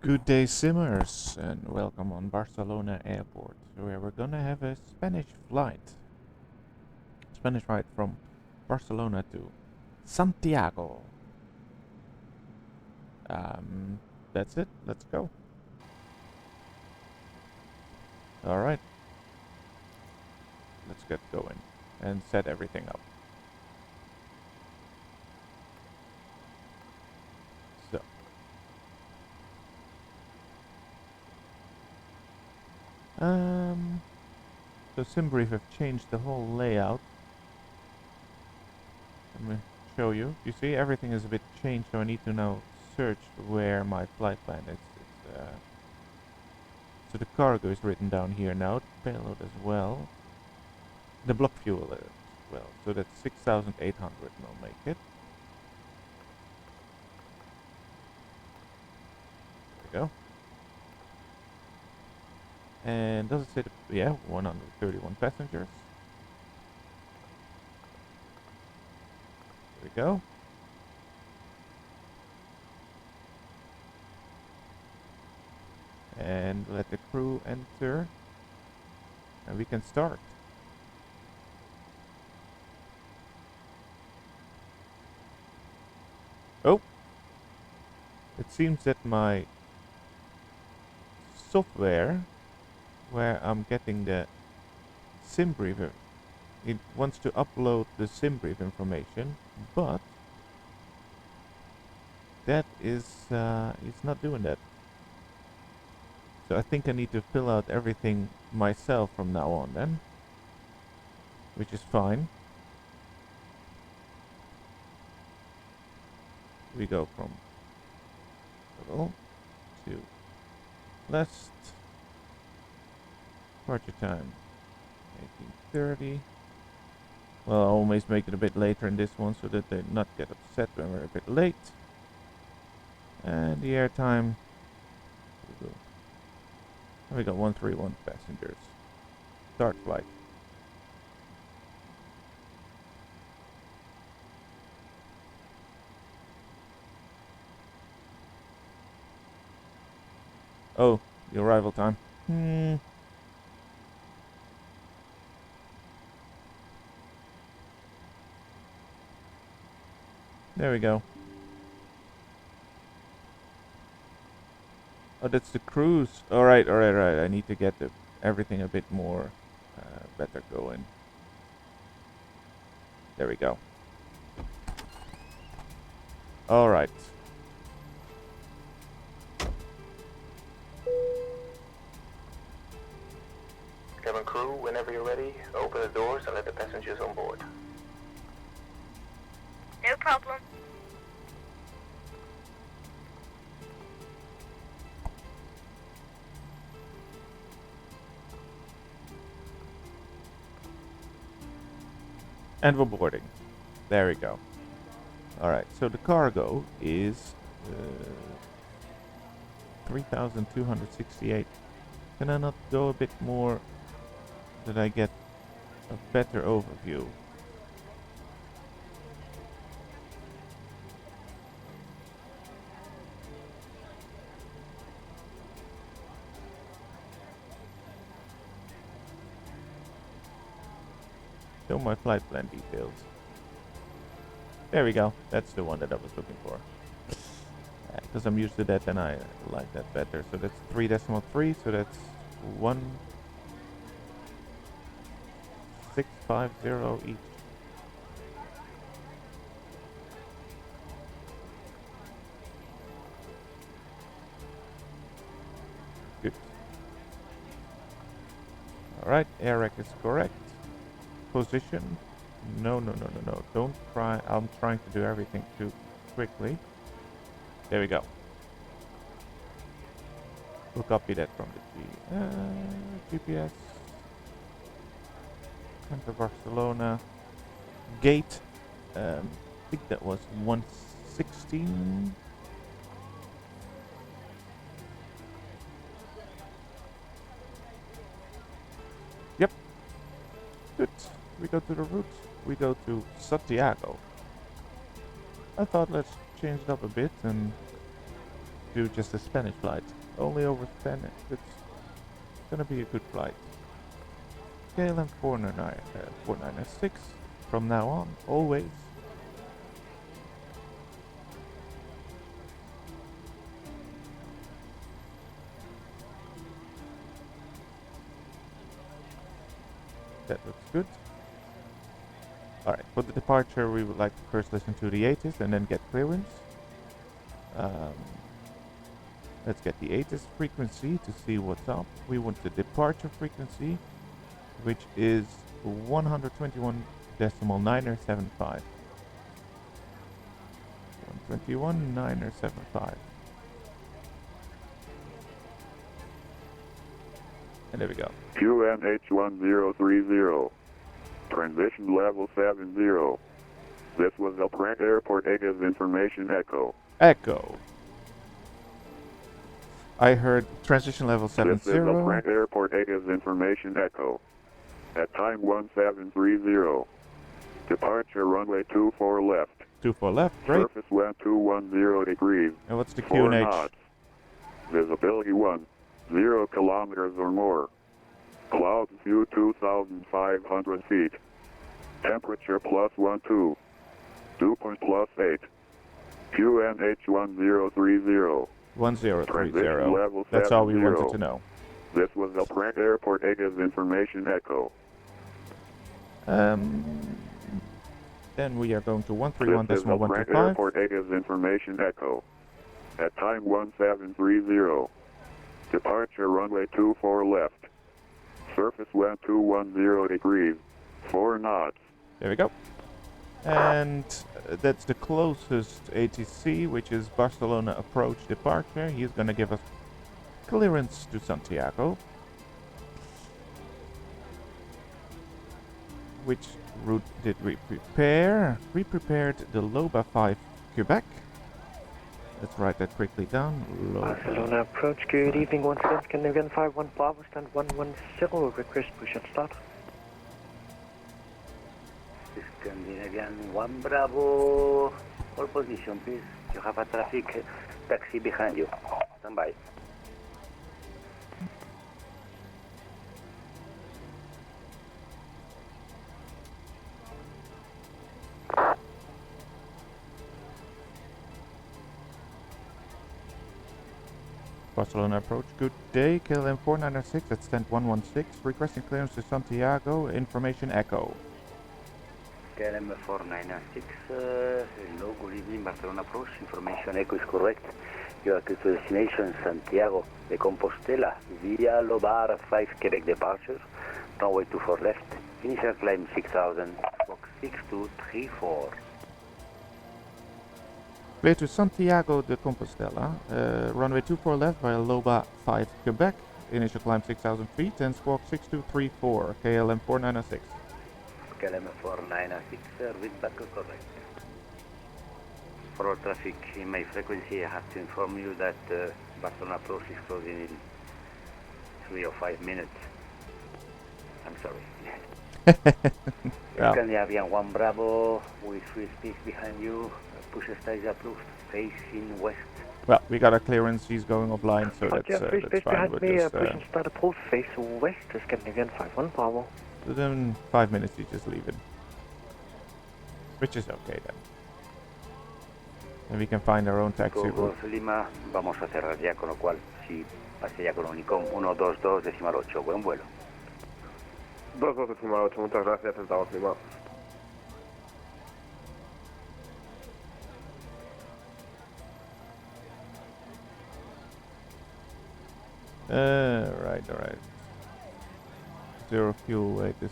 Good day, simmers, and welcome on Barcelona Airport, where we're gonna have a Spanish flight. Spanish flight from Barcelona to Santiago. That's it. Let's go. Alright, let's get going and set everything up. So SimBrief have changed the whole layout. Let me show you. You see, everything is a bit changed, so I need to now search where my flight plan is. So the cargo is written down here now, the payload as well, the block fuel as well. So that's 6,800 will make it. There we go. And does it say, yeah, 131 passengers. There we go. And let the crew enter. And we can start. Oh! It seems that my software, where I'm getting the SimBrief, it wants to upload the SimBrief information, but that is it's not doing that. So I think I need to fill out everything myself from now on then, which is fine. We go from middle to left. Departure time 18:30. Well, I'll always make it a bit later in this one so that they not get upset when we're a bit late. And the airtime, we got 131 passengers. Start flight. Oh, the arrival time. There we go. Oh, that's the cruise. Alright. I need to get everything a bit more better going. There we go. Alright. Cabin crew, whenever you're ready, open the doors and let the passengers on board. No problem. And we're boarding. There we go. Alright, so the cargo is 3,268. Can I not go a bit more that I get a better overview? Show my flight plan details. There we go. That's the one that I was looking for. Because I'm used to that and I like that better. So that's 3.3, so that's 1,650 each. Good. Alright, air rack is correct. Position. No. Don't try. I'm trying to do everything too quickly. There we go. We'll copy that from the GPS. Enter Barcelona. Gate. I think that was 116. Yep. Good. We go to the route. We go to Santiago. I thought let's change it up a bit and do just a Spanish flight. Only over Spanish. It's gonna be a good flight. KLM 496 from now on, always. That looks good. Alright, for the departure we would like to first listen to the ATIS and then get clearance. Let's get the ATIS frequency to see what's up. We want the departure frequency, which is 121.975. 121.975. And there we go. QNH1030. Transition level 70. This was El Prat Airport ATIS information echo. Echo. I heard transition level 70. This is El Prat Airport ATIS information echo. At time 1730. Departure runway 24 left. 24 left, great. Surface wind 210 degrees. And what's the 4 QNH? knots. Visibility 0 kilometers or more. Clouds view 2,500 feet. Temperature +12. Dew point +8. QNH1030. 1030. Level That's all we 70. wanted to know. This was El Prat Airport ATIS information echo. Then we are going to This is El Prat 131.125. Airport ATIS information echo. At time 1730. Departure runway 24 left. Surface wind 210 degrees. 4 knots. There we go. And that's the closest ATC, which is Barcelona approach departure. He's going to give us clearance to Santiago. Which route did we prepare? We prepared the LOBA 5 Quebec. Let's write that quickly down. Barcelona approach, good evening once again. Scandinavian 51 Bravo, stand 110, request push and start. Scandinavian 1 Bravo, all position please. You have a traffic taxi behind you. Stand by. Barcelona approach, good day. KLM 496 at stand 116. Requesting clearance to Santiago. Information echo. KLM 496, hello, good evening, Barcelona approach. Information echo is correct. You are to destination Santiago de Compostela via Lobar 5 Quebec departure. Runway 24 left. Initial climb 6000, box 6234. Clear to Santiago de Compostela. Runway 24 left via Loba 5 Quebec. Initial climb 6,000 feet and squawk 6234. KLM 496. KLM 496, read back correct. For all traffic in my frequency, I have to inform you that Barcelona approach is closing in 3 or 5 minutes. I'm sorry. Yeah. Scandinavian 1 Bravo with free speed behind you. Push stage approved, facing west. Well, we got a clearance. He's going offline, so Roger, free that's space fine. behind We're me, just, push and start approved, face west, Scandinavian 51 Bravo. within 5 minutes, you just leave it, which is okay then. And we can find our own taxi route. Golf Lima, vamos a cerrar ya, con lo cual, si pase ya con Unicom 122.8, buen vuelo. 2-2-8, muchas gracias, Santiago Lima. Alright. Zero fuel weight is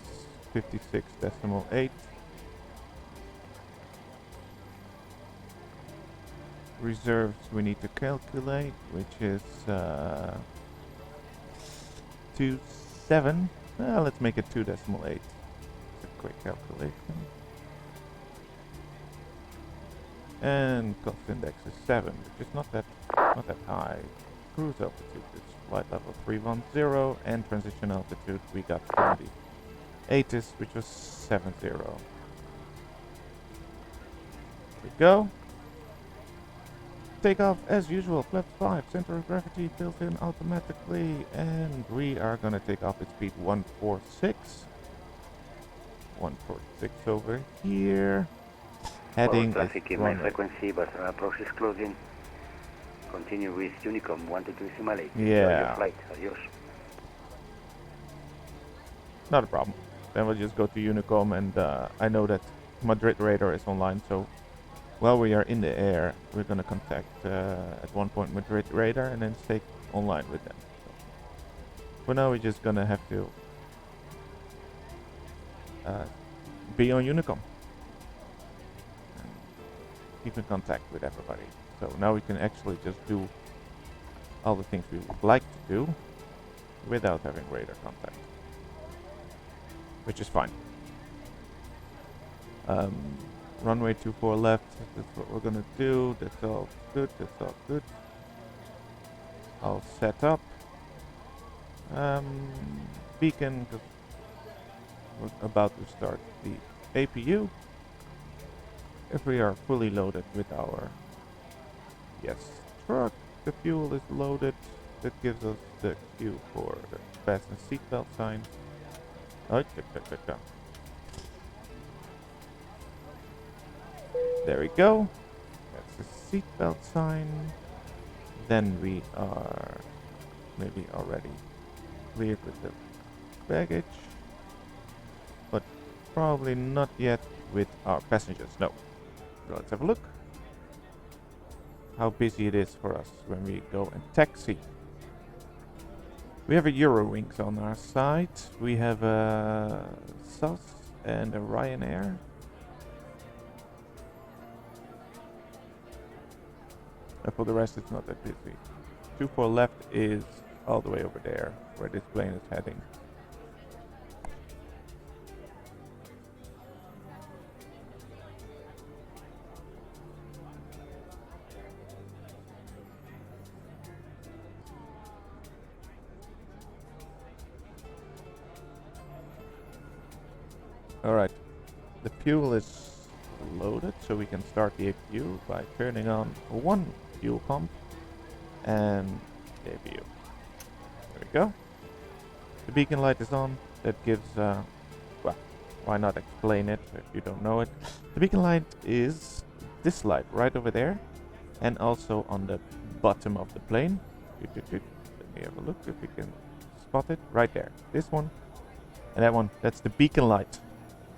56.8. Reserves we need to calculate, which is 2.7. Let's make it 2.8. It's a quick calculation. And cost index is 7, which is not that high. Cruise altitude is flight level 310, and transition altitude we got from the ATIS, which was 70. Here we go. take off as usual. Flaps 5, center of gravity built in automatically, and we are gonna take off at speed 146. 146 over here. Heading Follow is traffic in my runway. frequency, Barcelona approach is closing. Continue with Unicom 122 Malay. Enjoy Yeah. your flight. Adios. Not a problem. Then we'll just go to Unicom, and I know that Madrid radar is online, so while we are in the air, we're gonna contact at one point Madrid radar and then stay online with them. So for now, we're just gonna have to be on Unicom and keep in contact with everybody. So now we can actually just do all the things we would like to do without having radar contact, which is fine. Runway 24 left, that's what we're gonna do. That's all good, that's all good. I'll set up beacon, because we're about to start the APU. If we are fully loaded with our truck, the fuel is loaded. That gives us the cue for the fasten seatbelt sign. Oh, check. There we go. That's the seatbelt sign. Then we are maybe already cleared with the baggage, but probably not yet with our passengers. No. So let's have a look how busy it is for us when we go and taxi. We have a Eurowings on our side. We have a SAS and a Ryanair. And for the rest, it's not that busy. 24 left is all the way over there, where this plane is heading. Alright, the fuel is loaded, so we can start the APU by turning on one fuel pump and the APU. There we go. The beacon light is on. That gives, well, why not explain it if you don't know it. The beacon light is this light right over there, and also on the bottom of the plane. Let me have a look if we can spot it. Right there. This one and that one. That's the beacon light.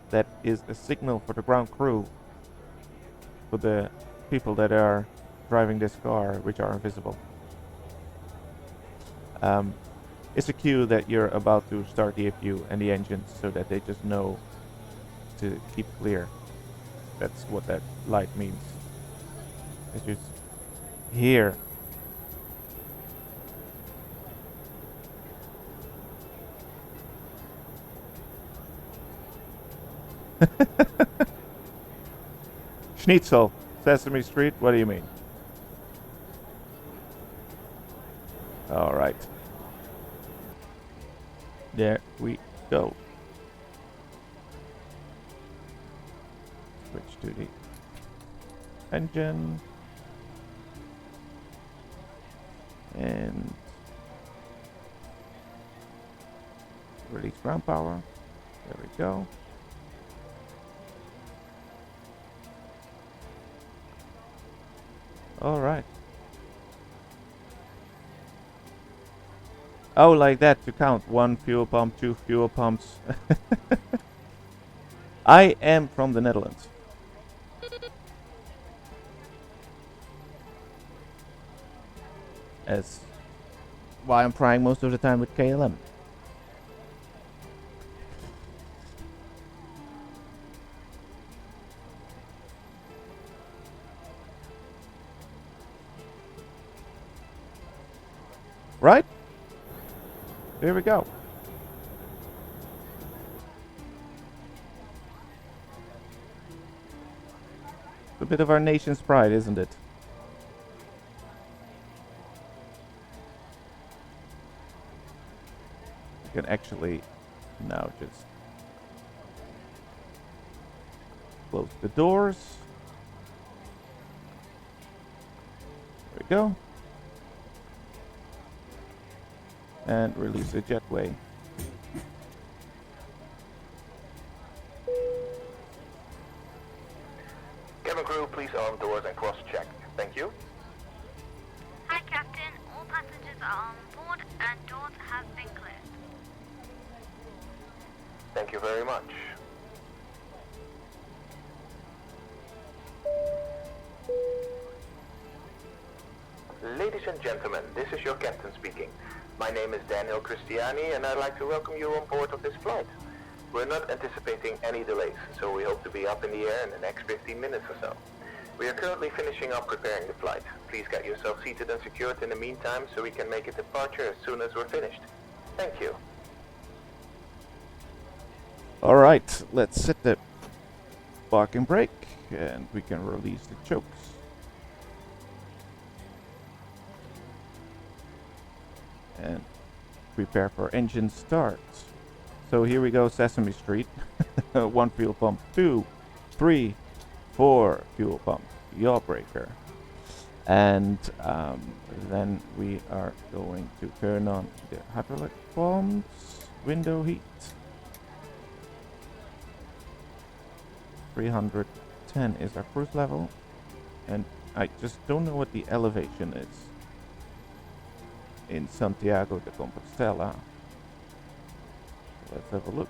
That is a signal for the ground crew, for the people that are driving this car, which are invisible. It's a cue that you're about to start the APU and the engines, so that they just know to keep clear. That's what that light means. It's just here. Schnitzel, Sesame Street, what do you mean? Alright. There we go. Switch to the engine. And release ground power. There we go. Alright. Oh, like that to count. 1 fuel pump, 2 fuel pumps. I am from the Netherlands. As why I'm flying most of the time with KLM. Right? Here we go. It's a bit of our nation's pride, isn't it? You can actually now just close the doors. go. And release the jetway. Cabin crew, please arm doors and cross-check. Thank you. Hi, Captain. All passengers are on board and doors have been cleared. Thank you very much. Ladies and gentlemen, this is your captain speaking. My name is Daniel Christiani, and I'd like to welcome you on board of this flight. We're not anticipating any delays, so we hope to be up in the air in the next 15 minutes or so. We are currently finishing up preparing the flight. Please get yourself seated and secured in the meantime so we can make a departure as soon as we're finished. Thank you. Alright, let's set the parking brake and we can release the chokes. And prepare for engine start. So here we go, Sesame Street. 1 fuel pump, 2, 3, 4 fuel pump, yaw breaker. And then we are going to turn on the hydraulic pumps, window heat. 310 is our cruise level. And I just don't know what the elevation is in Santiago de Compostela. Let's have a look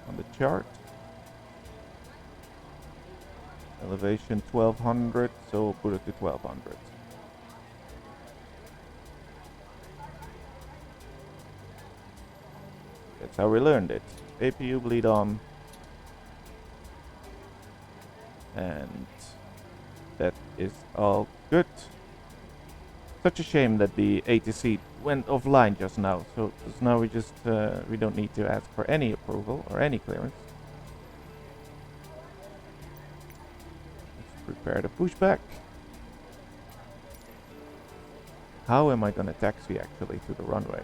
on the chart. Elevation 1200, so we'll put it to 1200. That's how we learned it. APU bleed on. And that is all good. Such a shame that the ATC went offline just now. So now we just we don't need to ask for any approval or any clearance. Let's prepare the pushback. How am I gonna taxi actually to the runway?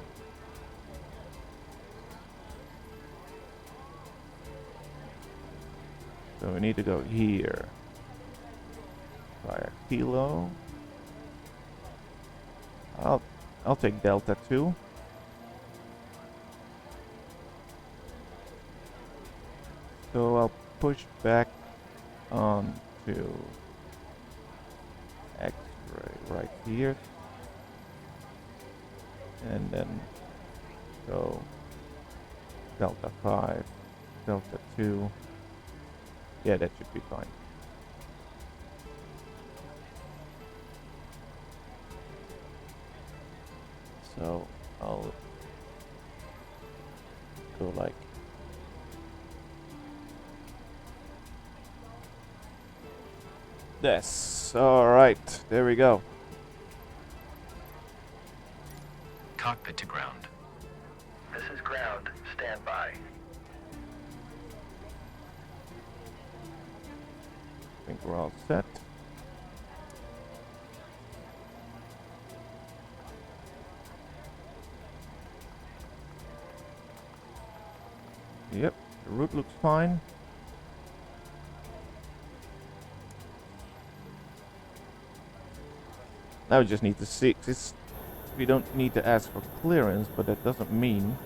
So we need to go here. Fire Kilo. I'll take Delta 2. So I'll push back on to X-ray right here. And then go Delta 5, Delta 2. Yeah, that should be fine. So I'll go like this. Alright, there we go. Cockpit to ground. This is ground. Stand by. I think we're all set. Yep, the route looks fine. Now we just need to see. We don't need to ask for clearance, but that doesn't mean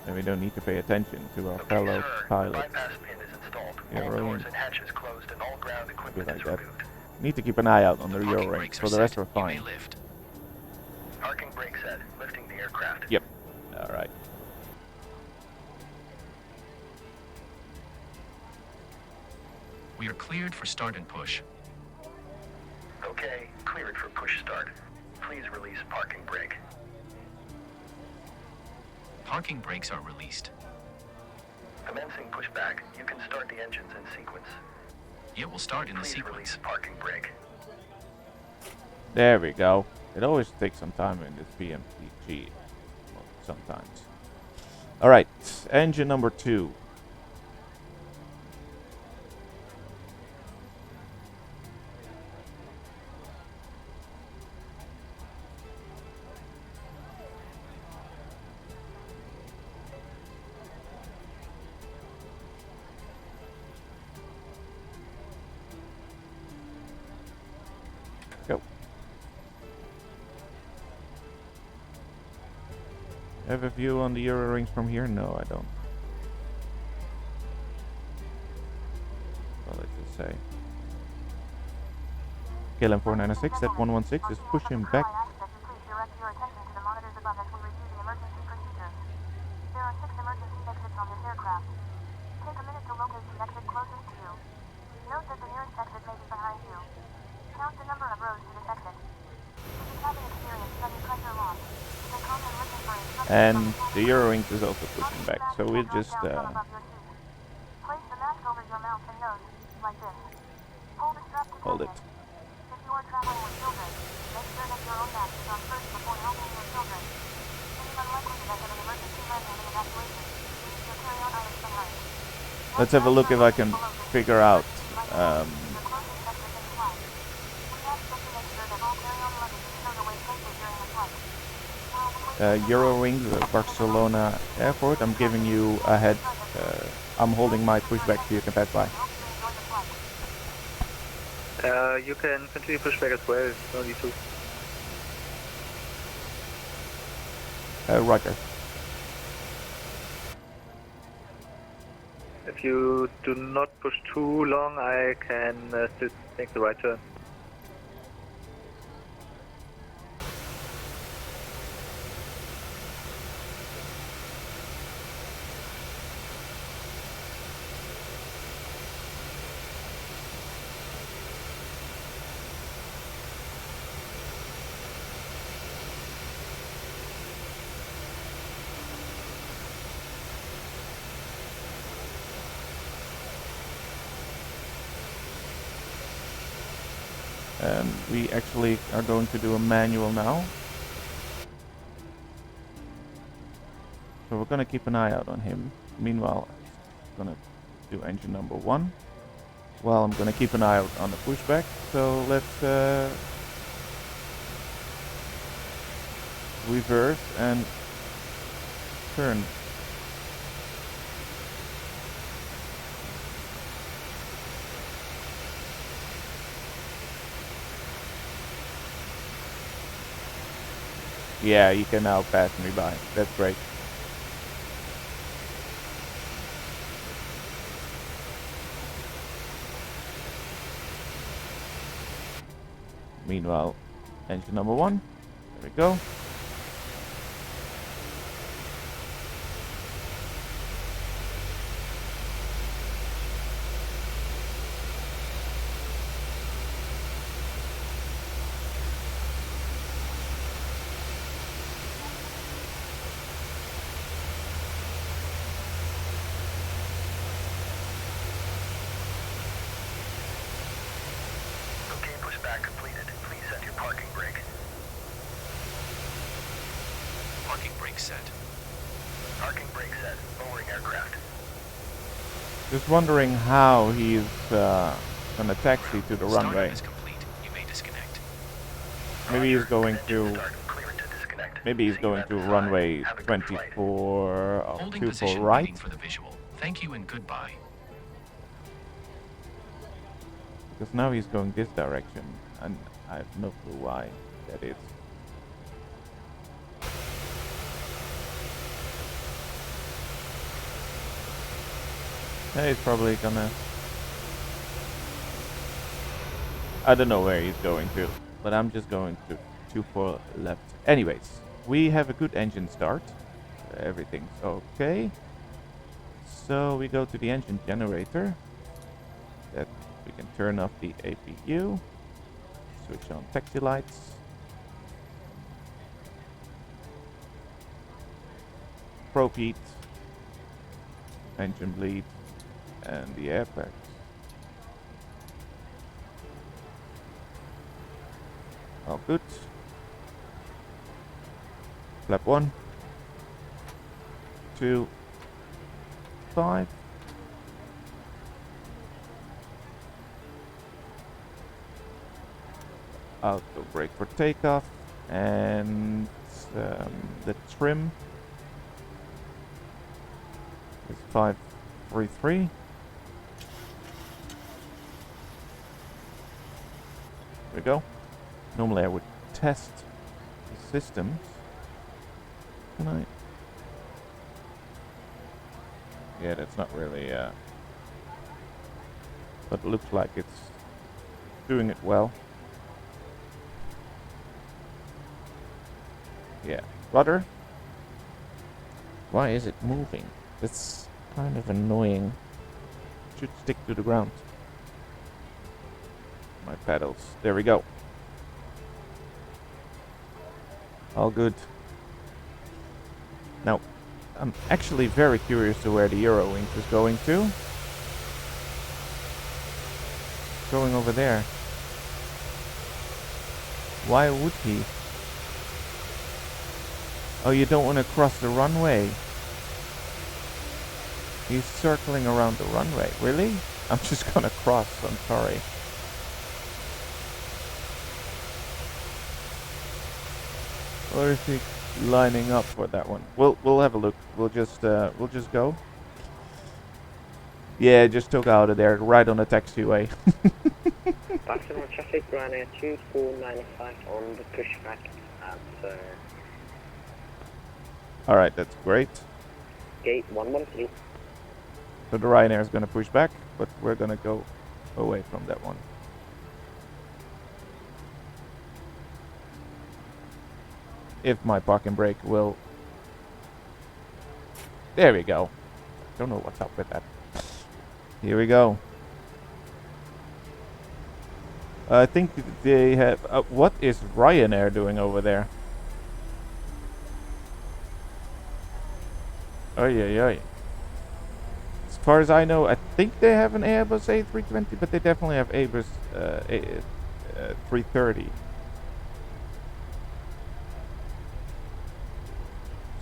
that we don't need to pay attention to our fellow pilots. Bypass pin is installed. Yeah, All really. doors and hatches closed and all ground equipment like is that. removed. Need to keep an eye out on the rear Parking range. brakes For are the rest set. we're You may fine. lift. Parking brake set. Lifting the aircraft. Yep. Alright. We are cleared for start and push. Okay, cleared for push start. Please release parking brake. Parking brakes are released. Commencing pushback. You can start the engines in sequence. It will start in the Please sequence. release parking brake. There we go. It always takes some time in this PMDG. Well, sometimes. Alright, engine number 2. Have a view on the Euro rings from here? No, I don't. Well, let's just say. KLM 496 at 116 is pushing back. There are 6 emergency exits on this aircraft. Take a minute to locate the exit closest to you. Note that the nearest exit may be behind you. Count the number of rows to this exit. If you haven't experienced sudden pressure loss, you can call and listen for instructions. And the Eurowings is also pushing back, so we'll just Place the mask over your mouth and nose, like this. Hold the strap to hold tighten it. If you are traveling with children, make sure that your own mask is on first before helping your children. In the unlikely event of an emergency landing and evacuation, leave your carry-on items behind. Let's have a look if I can figure out. Eurowings, Barcelona Airport. I'm giving you a head. I'm holding my pushback so you can pass by. You can continue pushback as well, no need to. Roger. If you do not push too long, I can still make the right turn. We actually are going to do a manual now. So we're going to keep an eye out on him. Meanwhile, I'm going to do engine number 1. Well, I'm going to keep an eye out on the pushback. So let's reverse and turn. Yeah, you can now pass me by. That's great. Meanwhile, engine number 1. There we go. Just wondering how he's gonna taxi to the runway. Maybe he's going to. Maybe he's going to runway 24 of 24 right. For the visual. Thank you and goodbye. Because now he's going this direction, and I have no clue why that is. He's probably gonna... I don't know where he's going to, but I'm just going to 24 left. Anyways, we have a good engine start. Everything's okay. So we go to the engine generator. That we can turn off the APU. Switch on taxi lights. Probe heat. Engine bleed. And the air packs. All good. Flap 1, 2, 5. Auto brake for takeoff, and the trim is 533. There we go. Normally I would test the systems. Can I? Yeah, that's not really, but it looks like it's doing it well. Yeah. Rudder? Why is it moving? It's kind of annoying. Should stick to the ground. My pedals. There we go. All good. Now, I'm actually very curious to where the Eurowings is going to. Going over there. Why would he? Oh, you don't want to cross the runway. He's circling around the runway. Really? I'm just gonna cross. I'm sorry. Or is he lining up for that one? We'll have a look. We'll just go. Yeah, just took out of there, right on the taxiway. Barcelona traffic, Ryanair 2495 on the pushback at Alright, that's great. gate 113. So the Ryanair is gonna push back, but we're gonna go away from that one. If my parking brake will... There we go. Don't know what's up with that. Here we go. I think they have... what is Ryanair doing over there? Oh yeah. As far as I know, I think they have an Airbus A320, but they definitely have Airbus 330.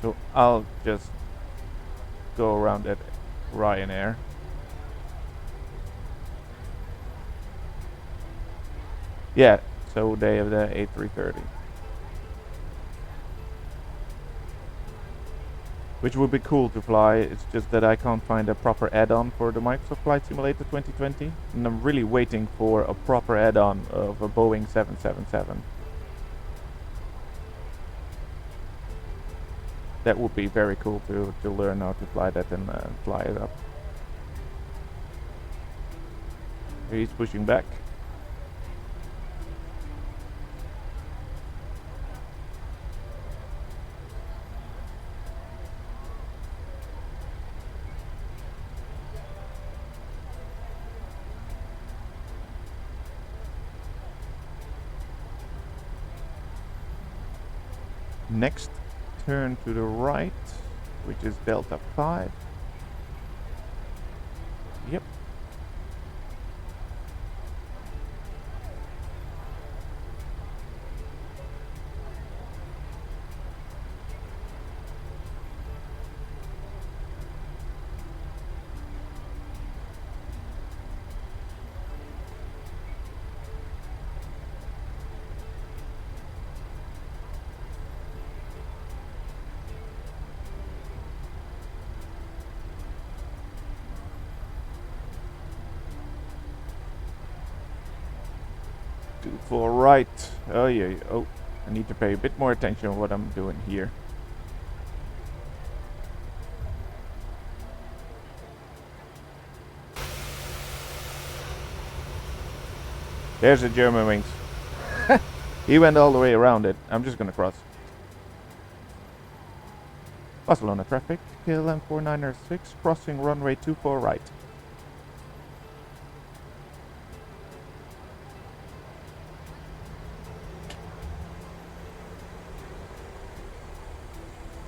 So I'll just go around at Ryanair. Yeah, so they have the A330. Which would be cool to fly. It's just that I can't find a proper add-on for the Microsoft Flight Simulator 2020. And I'm really waiting for a proper add-on of a Boeing 777. That would be very cool to learn how to fly that and fly it up. He's pushing back. Next turn to the right, which is Delta 5. Yep. For right. Oh yeah. Oh, I need to pay a bit more attention on what I'm doing here. There's the German wings. He went all the way around it. I'm just gonna cross. Barcelona traffic, KLM 4906, crossing runway 24 right.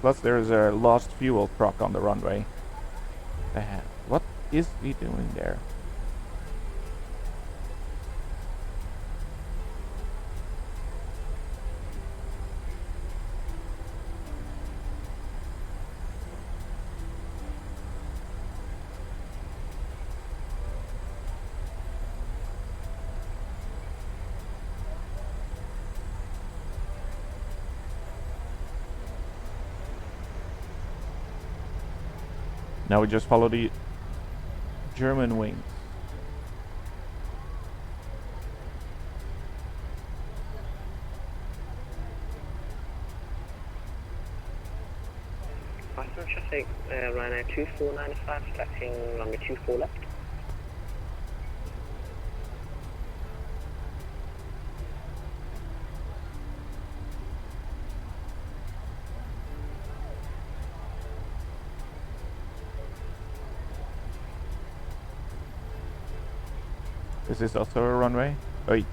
Plus there's a lost fuel truck on the runway. What is he doing there? Now we just follow the German wings. Barcelona traffic, Ryanair 2495, collecting runway 24 left. This is also a runway. Oi.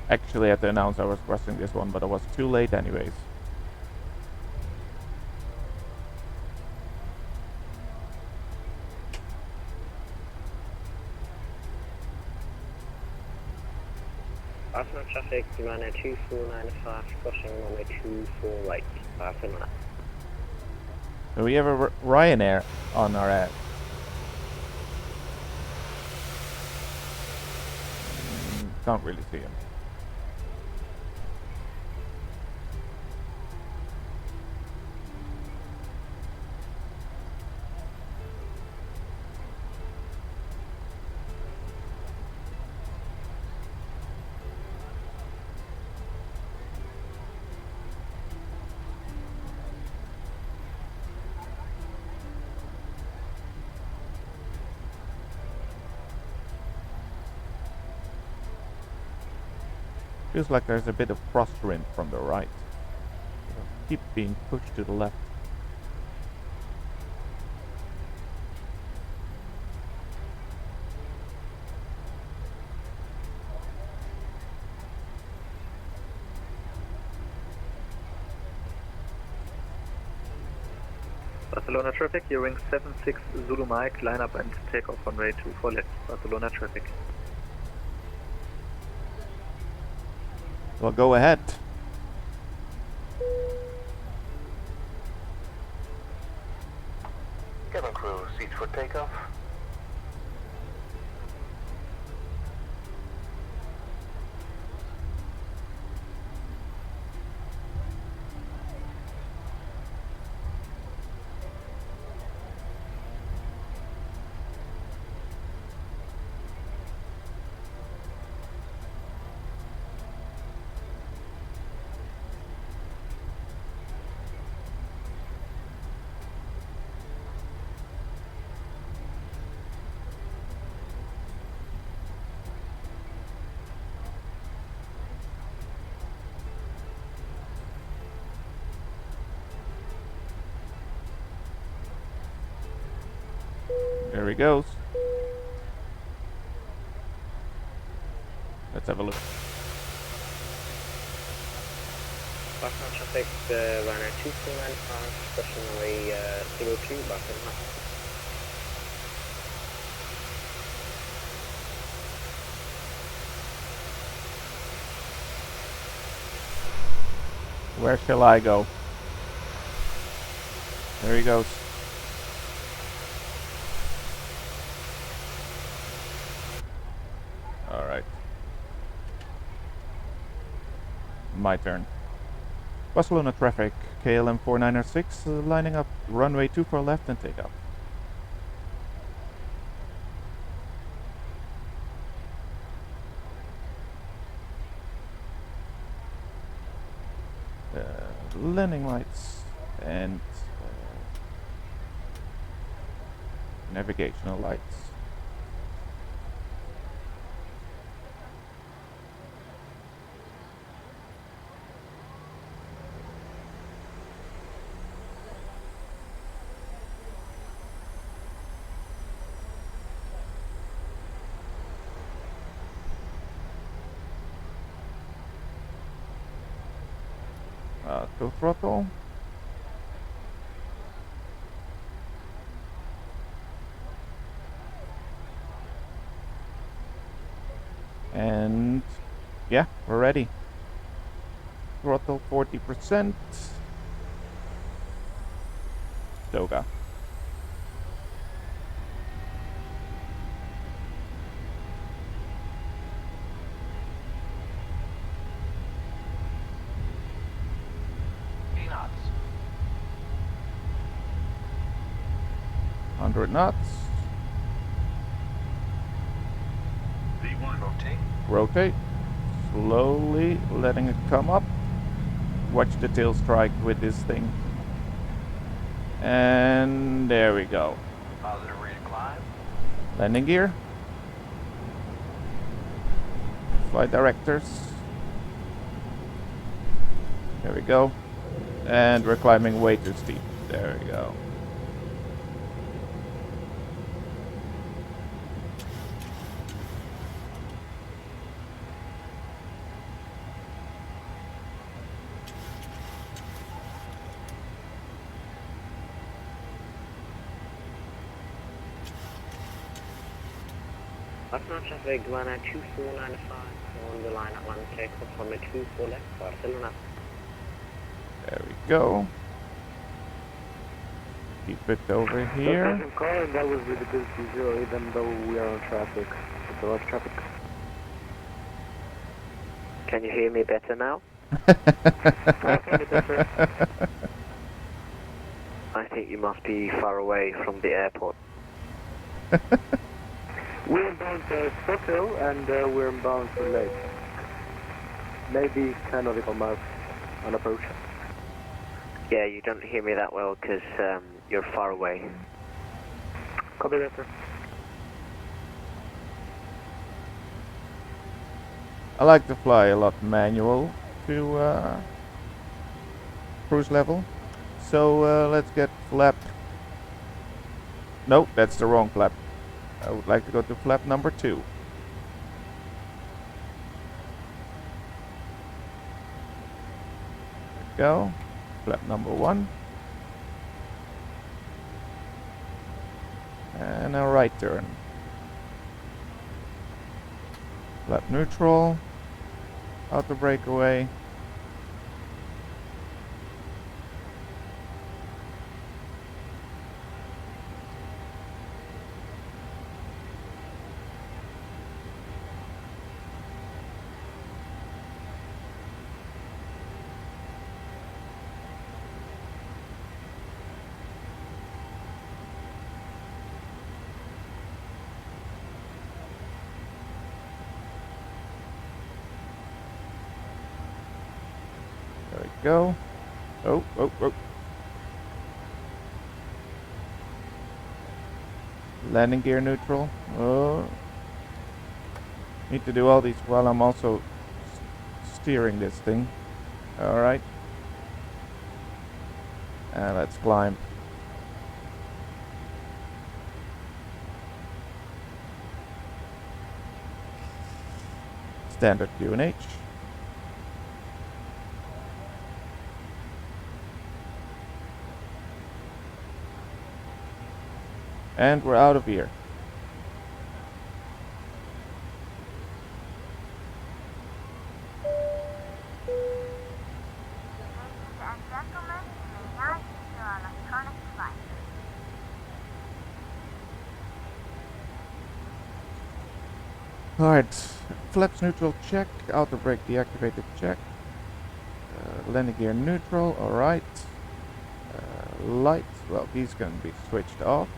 Actually, I had to announce I was crossing this one, but I was too late anyways. Barcelona traffic, Ryanair 2495, crossing runway 24 right, Barcelona. Do we have a Ryanair on our ad? Can't really see him. Feels like there's a bit of crosswind from the right. Keep being pushed to the left. Barcelona traffic, hearing 76 Zulu Mike, line up and take off runway 24 left, Barcelona traffic. Well, go ahead. Cabin crew, seats for takeoff. There he goes. Let's have a look. Barcelona traffic, Ryanair 2495, crossing runway 02, Barcelona. Where shall I go? There he goes. Alright. My turn. Barcelona traffic, KLM 4906, lining up runway 24 left and take off. Landing lights and navigational lights. Full throttle. And yeah, we're ready. Throttle 40%. Toga. knots. 100 knots. V1 rotate. rotate, slowly letting it come up. Watch the tail strike with this thing. And there we go. Positive read climb. Landing gear. Flight directors. There we go. And we're climbing way too steep. There we go. Barcelona traffic, Guana 2495 on the line at 1 takeoff from a 24 left, Barcelona. There we go. Keep it over here. Call, that was really good to even though we are on traffic. It's a lot of traffic. Can you hear me better now? I think you must be far away from the airport. We're inbound to Soto and we're inbound to Lake. Maybe 10 nautical miles on approach. Yeah, you don't hear me that well because you're far away. Copy that, sir. I like to fly a lot manual to cruise level. So let's get flap. Nope, that's the wrong flap. I would like to go to flap number 2. Go. Flap number 1. And a right turn. Flap neutral. Auto breakaway. There we go. Oh, oh, oh. Landing gear neutral. Oh. Need to do all these while I'm also steering this thing. Alright. And let's climb. Standard QNH. And we're out of here. Ladies and gentlemen, you may now use your electronic device. Alright, flaps neutral check, auto brake deactivated check, landing gear neutral, alright, lights, well these can be switched off,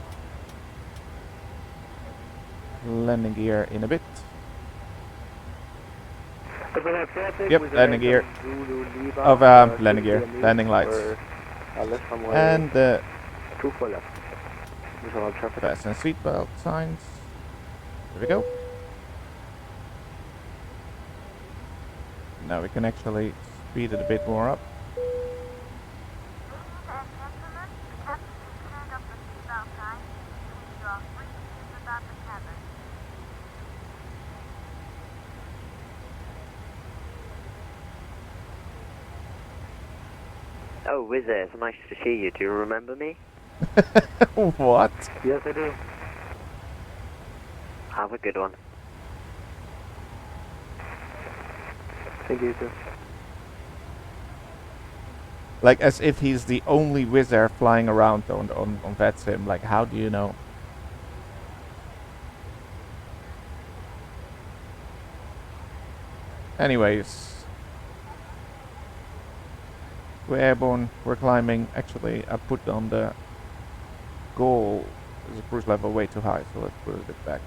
landing gear in a bit, yep, landing gear, landing gear, landing lights, and fasten seatbelt signs, there we go. Now we can actually speed it a bit more up. Ladies and gentlemen, the captain has turned off the seatbelt sign, indicating you are free to move about the cabin. Oh, Wizz Air, it's nice to see you. Do you remember me? What? Yes, I do. Have a good one. Thank you, sir. Like as if he's the only Wizz Air flying around on Vatsim. Like how do you know? Anyways. We're airborne, we're climbing. Actually, I put on the goal as a cruise level way too high, so let's put it a bit back.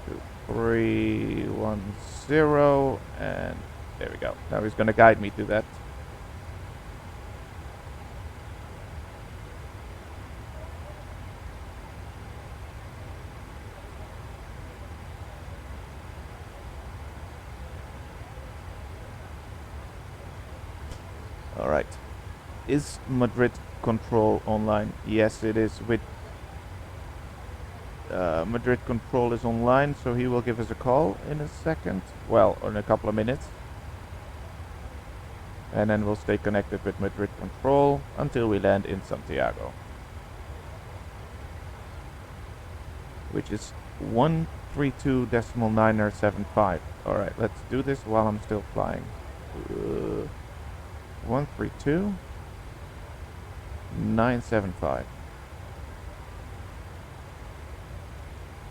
To 310, and there we go. Now he's gonna guide me to that. All right. Is Madrid control online? Yes, it is. With Madrid control is online, so he will give us a call in a second. Well, in a couple of minutes. And then we'll stay connected with Madrid control until we land in Santiago, which is 132.975. All right, let's do this while I'm still flying. 132.975.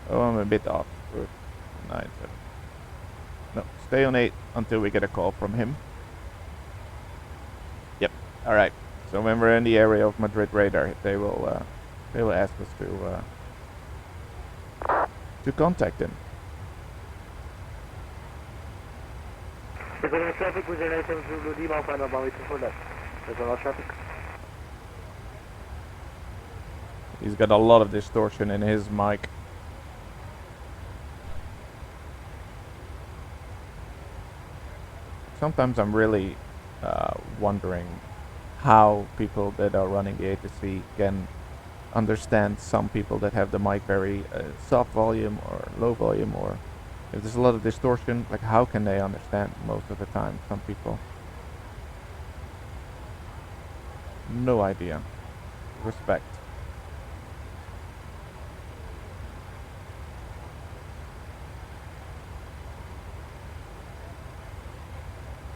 Oh, I'm a bit off. 9.7. No, stay on 8 until we get a call from him. Yep. All right. So when we're in the area of Madrid radar, they will ask us to contact him. Traffic with an item to Lima final boundary for that. There's a lot of traffic. He's got a lot of distortion in his mic. Sometimes I'm really wondering how people that are running the ATC can understand some people that have the mic very soft volume or low volume, or if there's a lot of distortion, like how can they understand most of the time? Some people. No idea. Respect.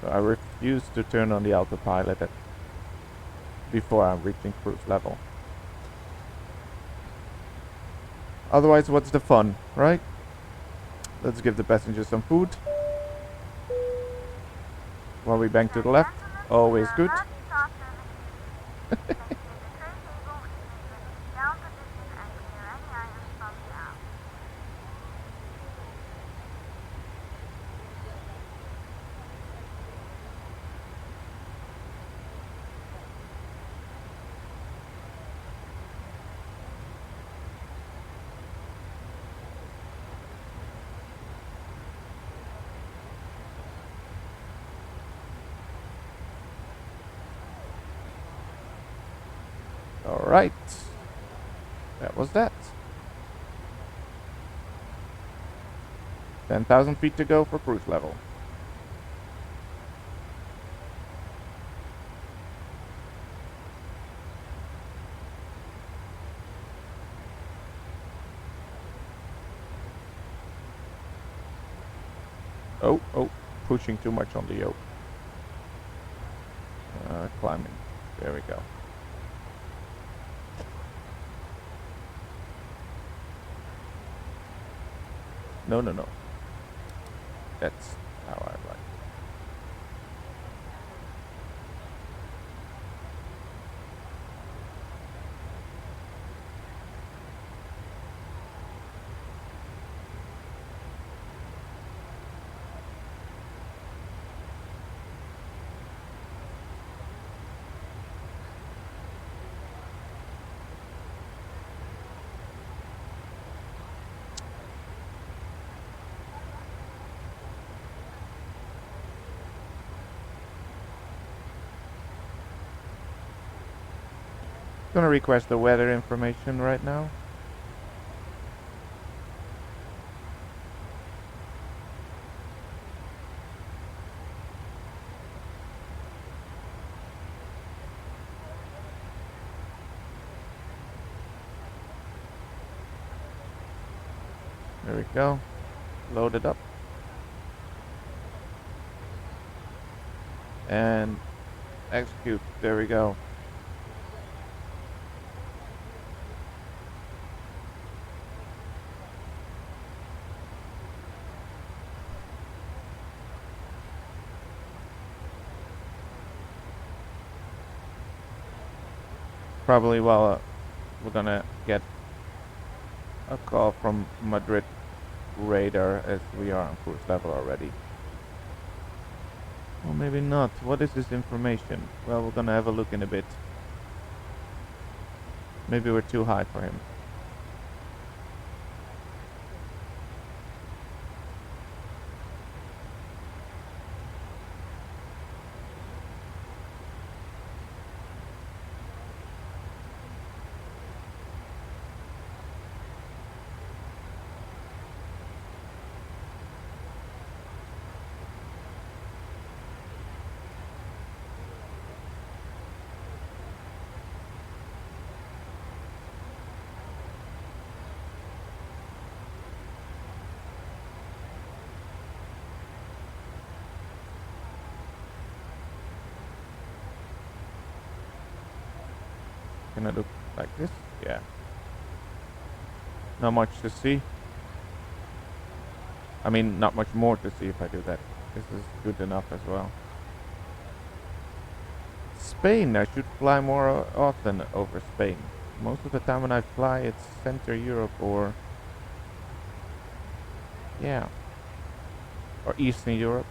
So I refuse to turn on the autopilot before I'm reaching cruise level. Otherwise, what's the fun, right? Let's give the passengers some food. While we bank to the left. Always good. Alright, that was that. 10,000 feet to go for cruise level. Oh, pushing too much on the yoke. Climbing, there we go. No. That's how I like. Gonna request the weather information right now. There we go. Load it up. And execute. There we go. Probably while we're gonna get a call from Madrid radar as we are on cruise level already. Or maybe not. What is this information? Well, we're gonna have a look in a bit. Maybe we're too high for him. Can I look like this? Yeah. Not much to see. I mean, not much more to see if I do that. This is good enough as well. Spain, I should fly more often over Spain. Most of the time when I fly, it's Central Europe or... yeah. Or Eastern Europe.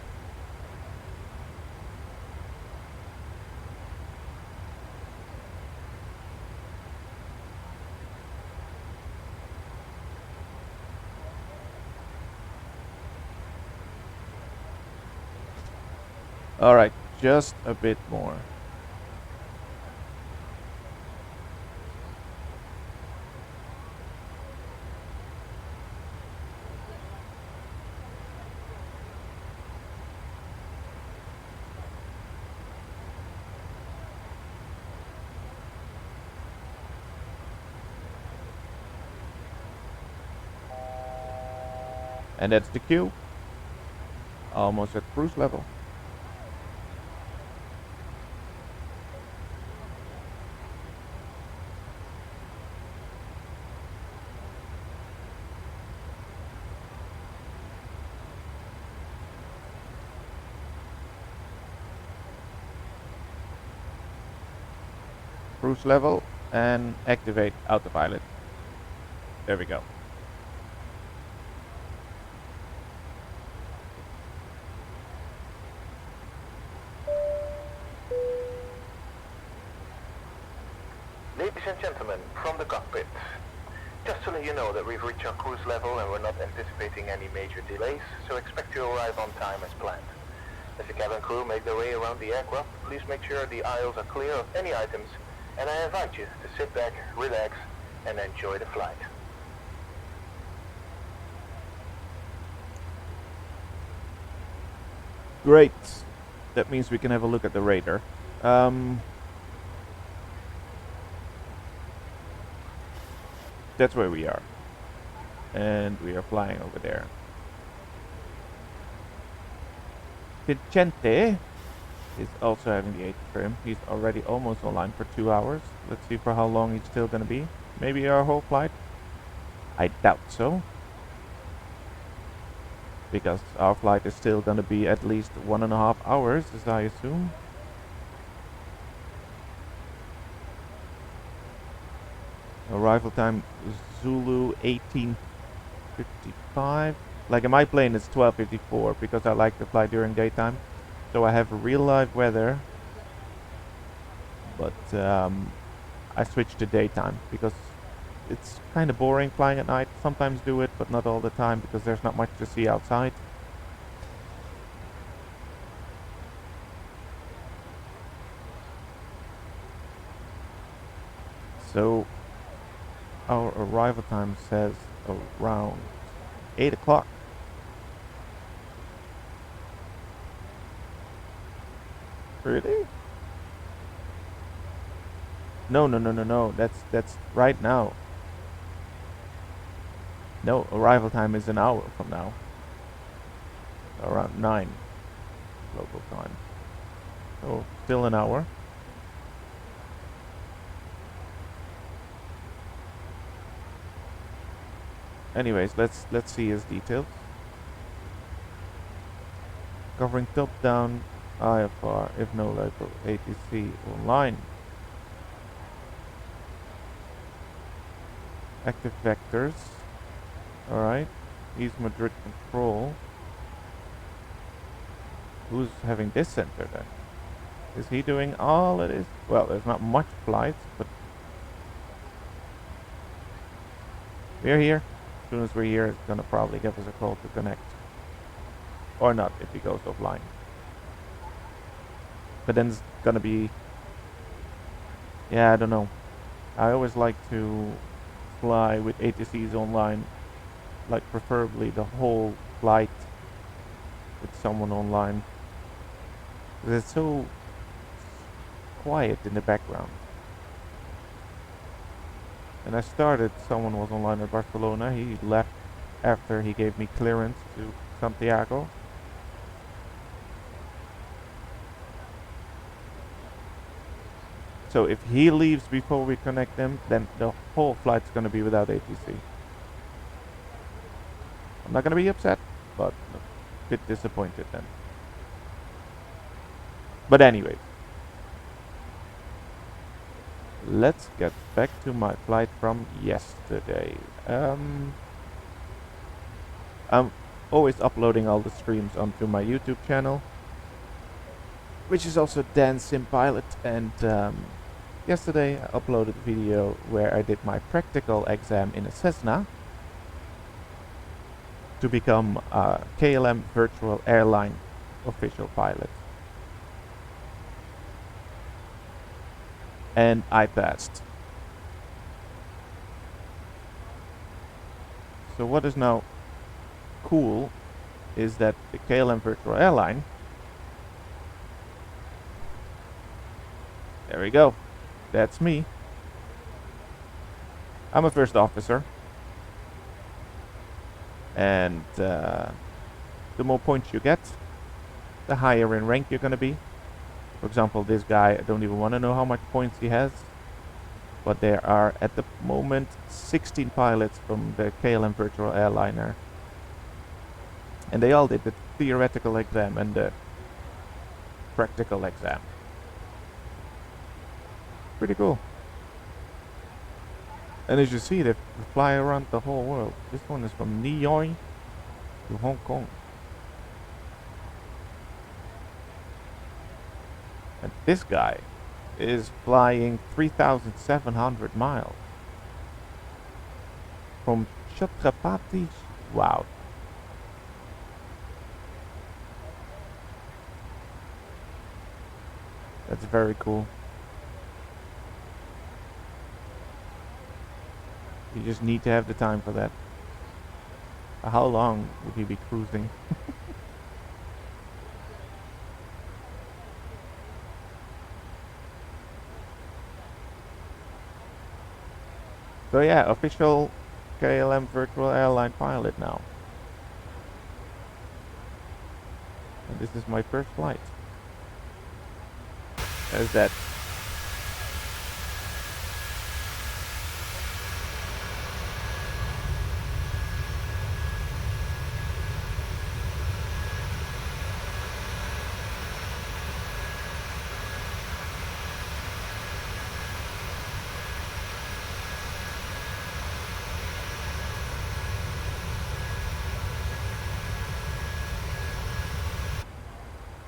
Alright, just a bit more. And that's the cue. Almost at cruise level. Cruise level and activate autopilot. There we go. Ladies and gentlemen, from the cockpit. Just to let you know that we've reached our cruise level and we're not anticipating any major delays, so expect to arrive on time as planned. As the cabin crew make their way around the aircraft, please make sure the aisles are clear of any items, and I invite you to sit back, relax, and enjoy the flight. Great. That means we can have a look at the radar. That's where we are. And we are flying over there. Vicente is also having the 8th trim. He's already almost online for 2 hours. Let's see for how long he's still going to be. Maybe our whole flight? I doubt so. Because our flight is still going to be at least 1.5 hours, as I assume. Arrival time Zulu 18:55. Like in my plane it's 12:54 because I like to fly during daytime. So I have real live weather. But I switched to daytime because it's kind of boring flying at night. Sometimes do it, but not all the time because there's not much to see outside. So our arrival time says around 8 o'clock. Really? No. That's right now. No, arrival time is an hour from now. Around 9 local time. So still an hour. Anyways, let's see his details. Covering top down IFR if no local ATC online. Active vectors. Alright. East Madrid control. Who's having this center then? Is he doing all of this? Well, there's not much flights, but we're here. As soon as we're here, it's gonna probably give us a call to connect. Or not, if he goes offline. But then it's gonna be... Yeah, I don't know. I always like to fly with ATCs online. Like, preferably the whole flight with someone online. Because it's so quiet in the background. And I started, someone was online at Barcelona. He left after he gave me clearance to Santiago. So if he leaves before we connect them, then the whole flight's going to be without ATC. I'm not going to be upset, but a bit disappointed then. But anyways, let's get back to my flight from yesterday. I'm always uploading all the streams onto my YouTube channel, which is also Dan Sim Pilot, and yesterday I uploaded a video where I did my practical exam in a Cessna to become a KLM virtual airline official pilot. And I passed. So what is now cool is that the KLM virtual airline, there we go, that's me. I'm a first officer, and the more points you get, the higher in rank you're gonna be. For example, this guy, I don't even want to know how much points he has, but there are at the moment 16 pilots from the KLM virtual airliner, and they all did the theoretical exam and the practical exam. Pretty cool. And as you see, they fly around the whole world. This one is from Nioi to Hong Kong. And this guy is flying 3,700 miles from Chhatrapati. Wow. That's very cool. You just need to have the time for that. How long would he be cruising? So yeah, official KLM virtual airline pilot now. And this is my first flight. There's that.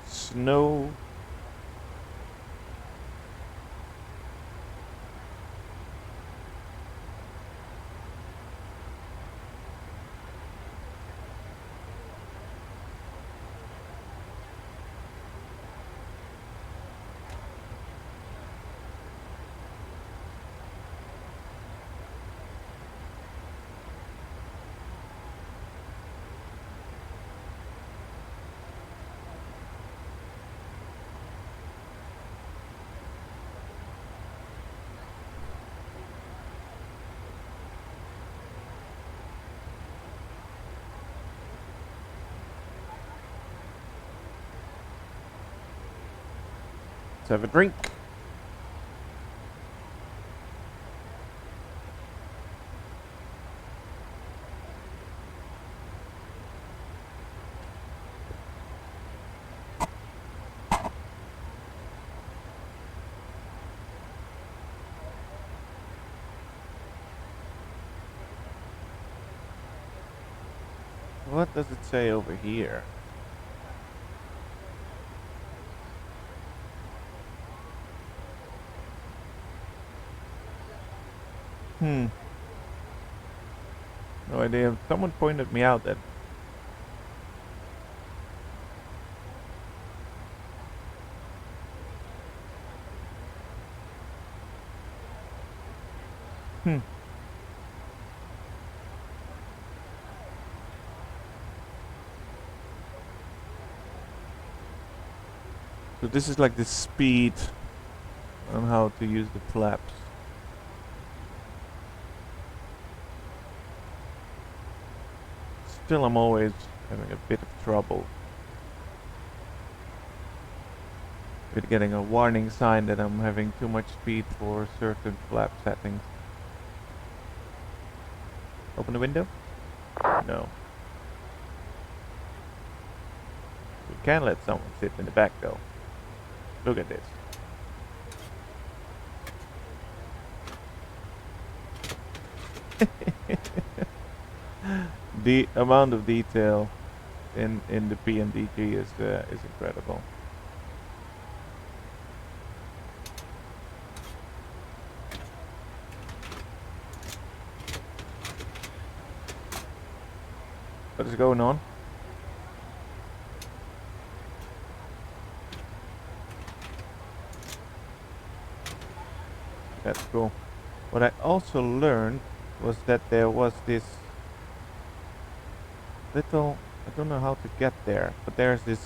Snow. Let's have a drink. What does it say over here? No idea. Someone pointed me out that. So this is like the speed on how to use the flaps. Still, I'm always having a bit of trouble with getting a warning sign that I'm having too much speed for certain flap settings. Open the window? No. We can let someone sit in the back though. Look at this. The amount of detail in the PMDG is incredible. What is going on? That's cool. What I also learned was that there was this little, I don't know how to get there, but there's this,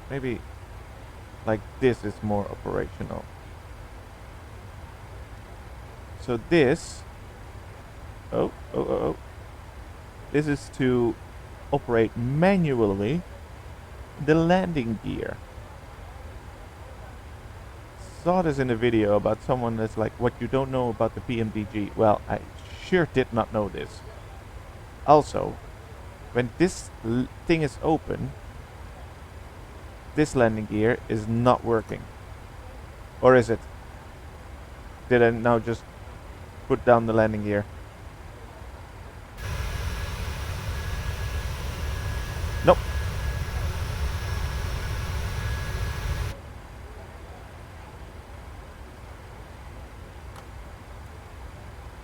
maybe like this is more operational. So this, this is to operate manually the landing gear. Saw this in a video about someone that's like, what you don't know about the PMDG. Well, I sure did not know this. Also, when this thing is open, this landing gear is not working. Or is it? Did I now just put down the landing gear? Nope.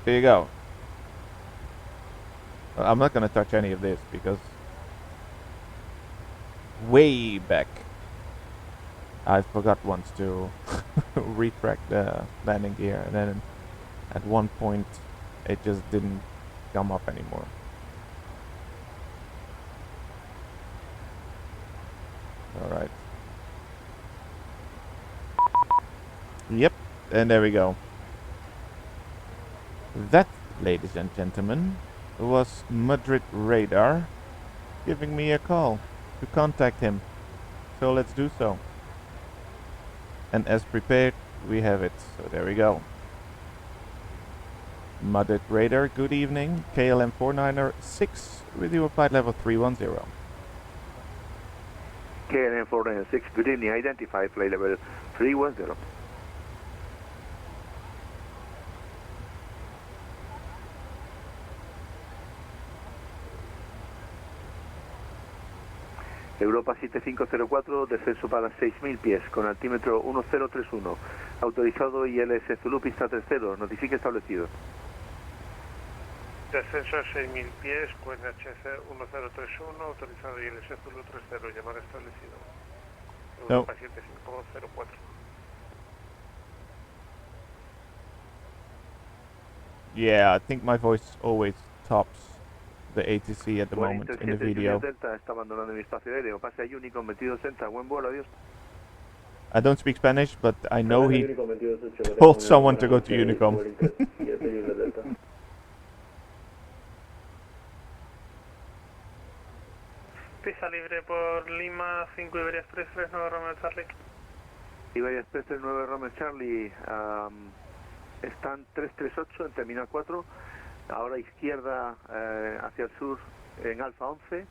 There you go. I'm not gonna touch any of this because way back I forgot once to retract the landing gear, and then at one point it just didn't come up anymore. Alright. Yep, and there we go. That, ladies and gentlemen, was Madrid Radar giving me a call to contact him. So let's do so. And as prepared, we have it. So there we go. Madrid Radar, good evening. KLM 496 with you, flight level 310. KLM 496, good evening, identify flight level 310. Europa 7504, descenso para 6.000 pies, con altímetro 1031, autorizado ILS Zulu pista 30, notifique establecido. Descenso a 6.000 pies, con HC 1031, autorizado ILS Zulu 30, llamada establecido. Europa 7504. Yeah, I think my voice always tops the ATC at the moment in the video. Delta está abandonando mi espacio aéreo, pase a Unicorn 2260, buen vuelo, adiós. I don't speak Spanish, but I know he told someone to go to Unicom. Pista libre por Lima, 5 Iberia Express 39 Romeo Charlie. Iberia Express 39 Romeo Charlie, están 338 en terminal 4, ahora izquierda hacia el sur en Alfa 11,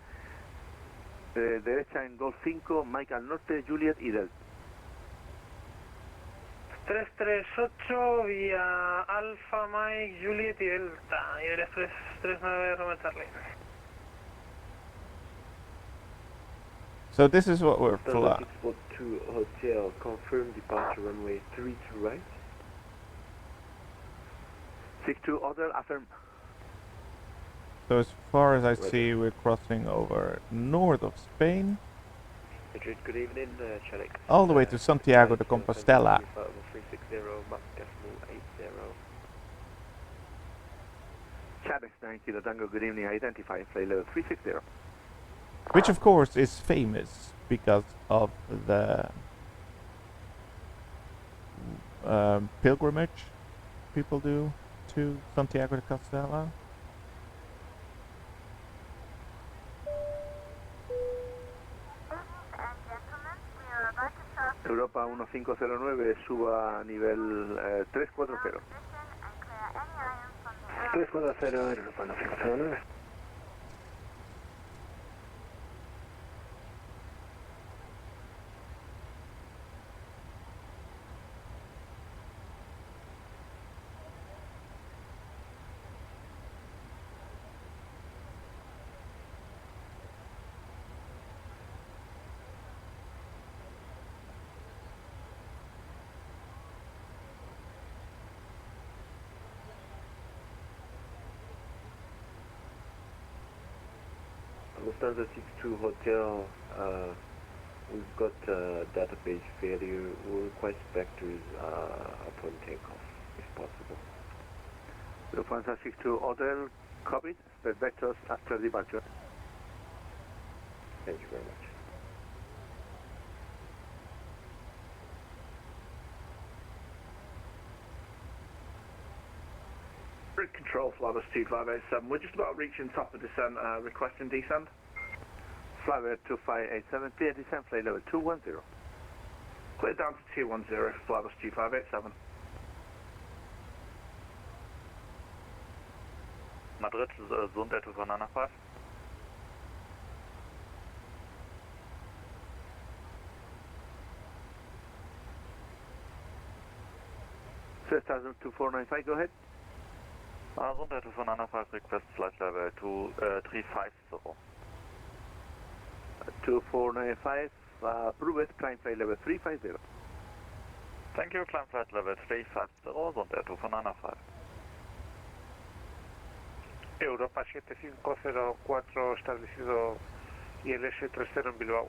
derecha en Golf 5, Mike al norte, Juliet y Delta. 338 vía Alpha Mike Juliet y Delta, y eres 339 Romeo Charlie. So this is what we're flying. 642 Hotel, confirm departure runway 32 right. 62 Hotel, affirm. So as far as I see, we're crossing over north of Spain, Madrid, good evening, Chanek. all the way to Santiago de Compostela. 360, Mach decimal 80. Chadex 9 Kilo Tango, good evening, identify flight level 360. Which of course is famous because of the pilgrimage people do to Santiago de Compostela. Europa 1509, suba a nivel 340. 340, Europa 1509. Lufthansa 62 Hotel, we've got database failure. We'll request vectors upon takeoff, if possible. Lufthansa 62 Hotel, copied, expect vectors after departure. Thank you very much. Control, Flyers 2587. We're just about reaching top of descent, requesting descent. Flyway 2587, clear descent, flight level 210. Clear down to 210, Flyers 2587. Madrid, zone to Banana 5. First 2495, go ahead. Zone to Banana 5, request flight level 350. 2495, prove it, climb flight level 350. Thank you, climb flight level 350, zone to Banana 5. Europa 7504 establecido ILS-30 en Bilbao.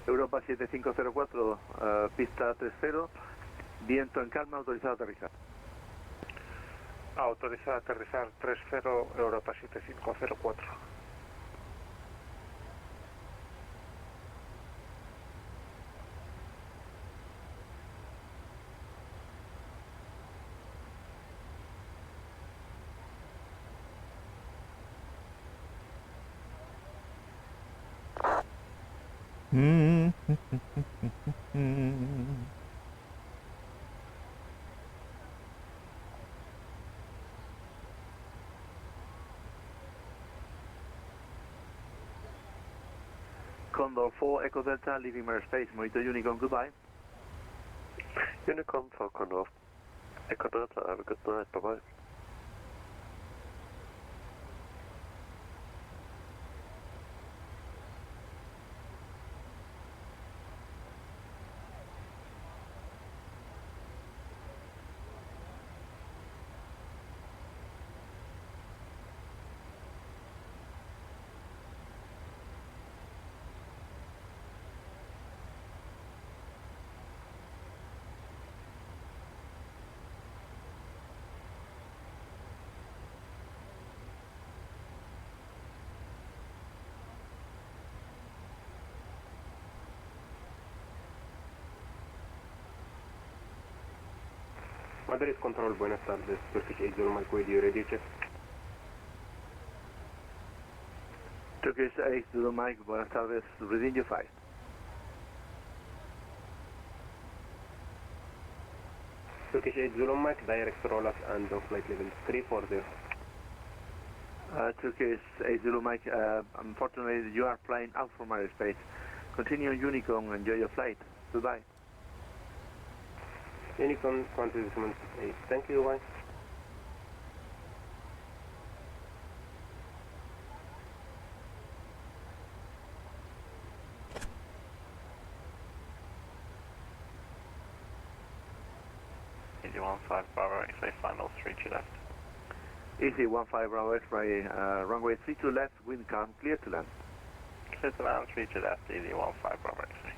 Europa 7504, pista 30, viento en calma, autorizado a aterrizar. Autorizado a aterrizar 30, Europa 7504. Condor 4, Echo Delta, leaving Space, monitor Unicorn, goodbye. Unicorn for Condor. Echo Delta, have a good night, bye-bye. Madrid Control, buenas tardes. Turkish 80 Mike Radio, radio check. Turkish 80 Mike, buenas tardes, reading your 5. Turkish 80 Mike, direct roll-off and flight level 340. Turkish 80 Mike, unfortunately you are flying out from airspace. Continue Unicorn, enjoy your flight. Goodbye. Unicorn, quantity 8. Thank you, bye. Easy 15 Bravo X-ray, final 3 left. Easy 15 Bravo X-ray, runway 32 left, wind calm, clear to land. Clear to land, 3 left, easy 15 Bravo X-ray.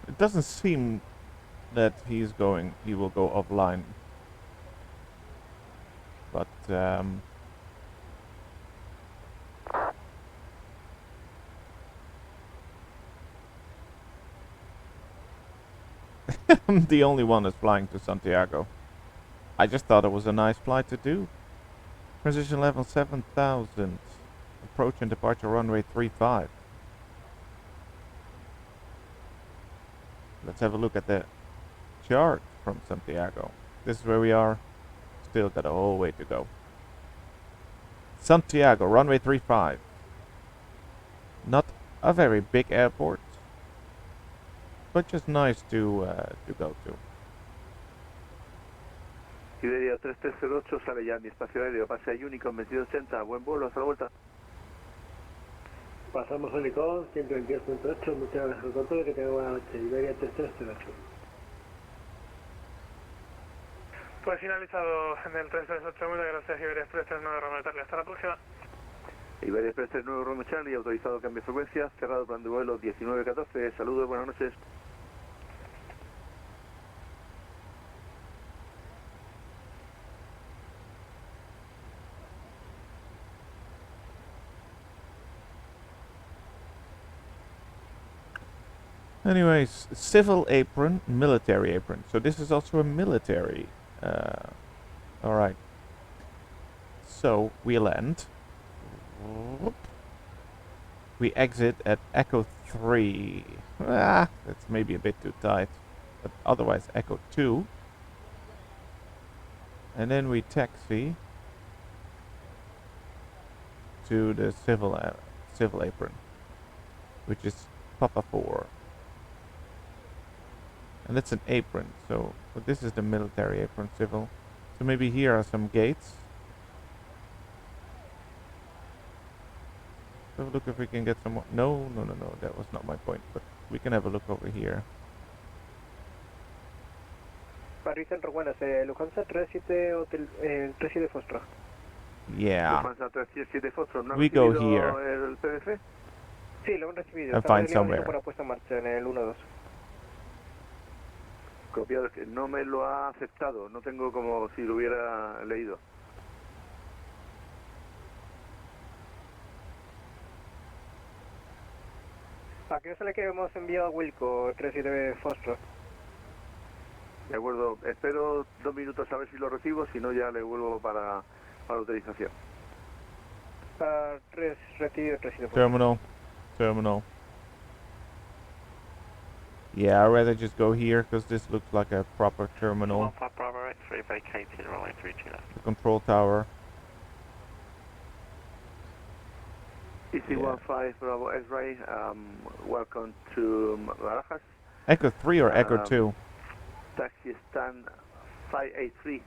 It doesn't seem that he will go offline. But I'm the only one that's flying to Santiago. I just thought it was a nice flight to do. Precision level 7000. Approach and departure runway 35. Let's have a look at the chart from Santiago. This is where we are. Still got a whole way to go. Santiago, runway 35. Not a very big airport, but just nice to go to. Iberia 3308 sale ya mi espacio aéreo, pase a Unicorn 2280, buen vuelo, hasta la vuelta. Pasamos Unicorn 122.8, muchas gracias por todo, que tenga buena noche. Iberia 3308. Pues finalizado en el 338, muchas gracias Iberia Express 39 Romeo Charlie, hasta la próxima. Iberia Express 39 Romeo Charlie, autorizado cambio de frecuencia, cerrado plan de vuelo 1914, saludos, buenas noches. Anyways, civil apron, military apron. So this is also a military. Alright. So we land. We exit at Echo 3. That's maybe a bit too tight. But otherwise Echo 2. And then we taxi to the civil apron, which is Papa 4. And that's an apron, so but this is the military apron, civil. So maybe here are some gates. So look if we can get some more. No, that was not my point, but we can have a look over here. Paris Centro, buenas, Lufthansa 37 Hotel, 37 Foxtrot. Yeah. Lufthansa 37 Foxtrot, ¿no ha We go recibido here. el PDF? Sí, lo han recibido. And find somewhere. Para puesta en marcha en el 1-2. Copiado, que no me lo ha aceptado, no tengo como si lo hubiera leído. ¿A qué sale que hemos enviado a Wilco 37 Foxtrot? De acuerdo, espero 2 minutos a ver si lo recibo, si no ya le vuelvo para la autorización. 3 recibido, 37 Terminal. Yeah, I'd rather just go here because this looks like a proper terminal. Bravo X-ray vacated, runway 32 left. The control tower. Easy 15 Bravo X-ray, welcome to Barajas. Echo 3 or Echo 2? Taxi stand 583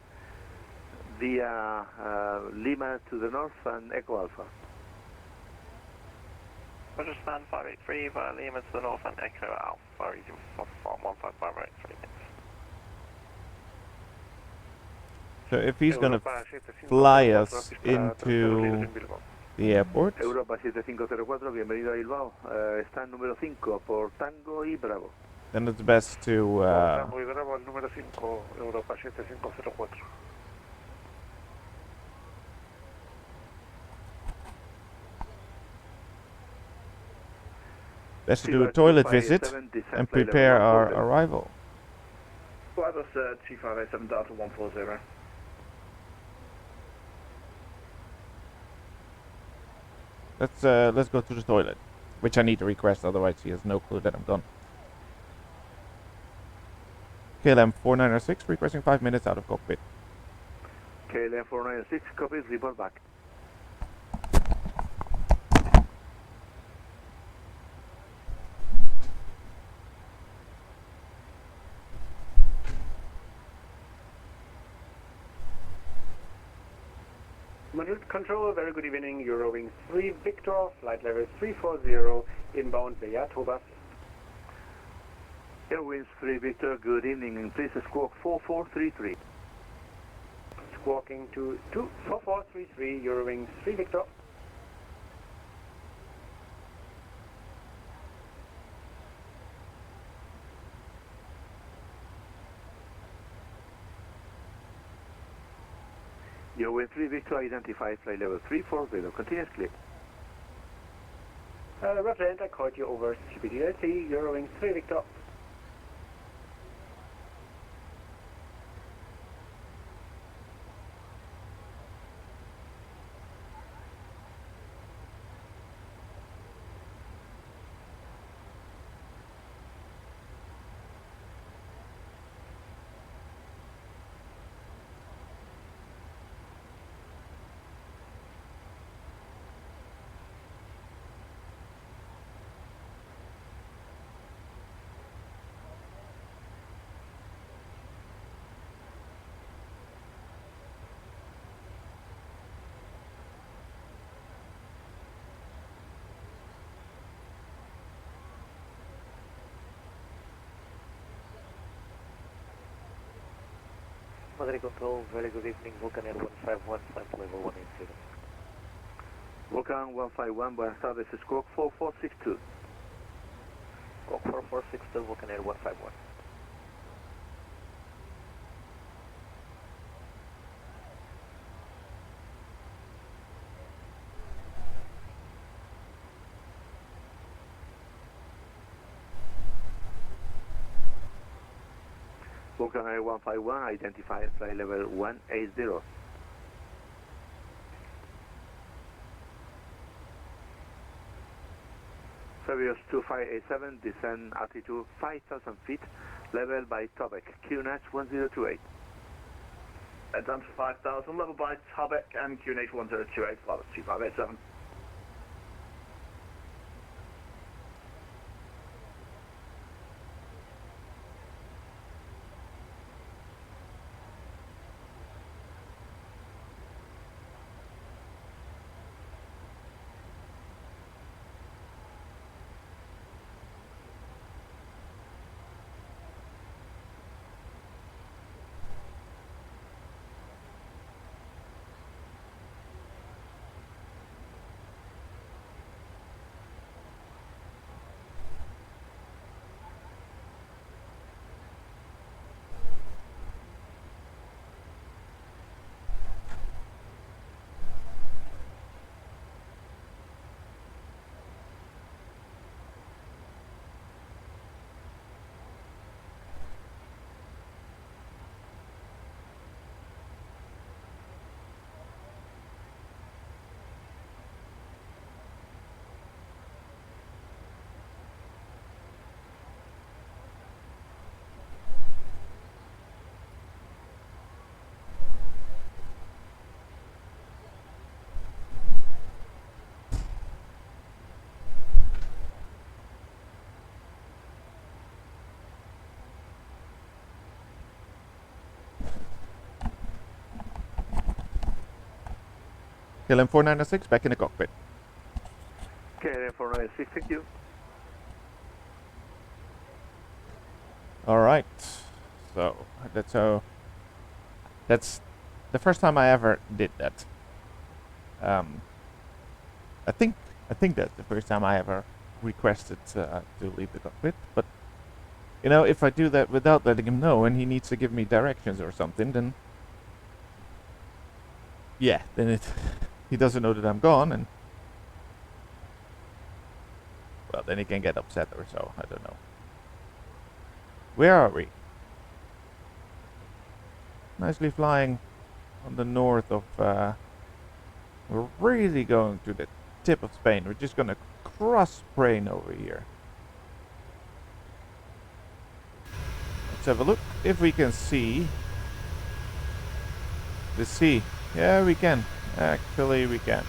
via Lima to the north and Echo Alpha. Roger, stand 583 via Lima to the north and Echo Alpha, easy 15 Bravo X-ray. So if he's gonna fly us into the airport. Europa 7504, bienvenido a Bilbao. Stand número 5 por Tango y Bravo. Then it's best to Tango y Bravo, el número 5, Europa 7504. Best to do a toilet visit and prepare our arrival. Flight was 2587 Delta 140. Let's go to the toilet, which I need to request, otherwise he has no clue that I'm gone. KLM 4906 requesting 5 minutes out of cockpit. KLM 496, copies, report back. Madrid Control, very good evening. Eurowings 3 Victor, flight level 340, inbound via Tobas. Airwinds 3 Victor, good evening, and please squawk 4433. Squawking to 24433, Eurowings 3 Victor. Airwinds 3 Victor, identify flight level 340, continuous clear. Roger, and I called you over CPDLT, Eurowings 3 Victor. Madrid Control, very good evening. Vulcan Air 151, flight level 180. Vulcan 151, buenas tardes, squawk 4462. Squawk 4462, Vulcan Air 151. Vulcan Air 151, identify flight level 180. Fabulous 2587, descend altitude 5,000 feet, level by Tobec, QNH 1028. Down to 5,000, level by Tobec and QNH 1028, flight 2587. KLM 4906, back in the cockpit. KLM 496, thank you. Alright, so that's the first time I ever did that. I think that's the first time I ever requested to leave the cockpit, but you know, if I do that without letting him know and he needs to give me directions or something, then yeah, then he doesn't know that I'm gone, and well, Well, then he can get upset or so. I don't know. Where are we? Nicely flying on the north of... we're really going to the tip of Spain. We're just gonna cross Spain over here. Let's have a look if we can see the sea. Yeah, we can. Actually, we can.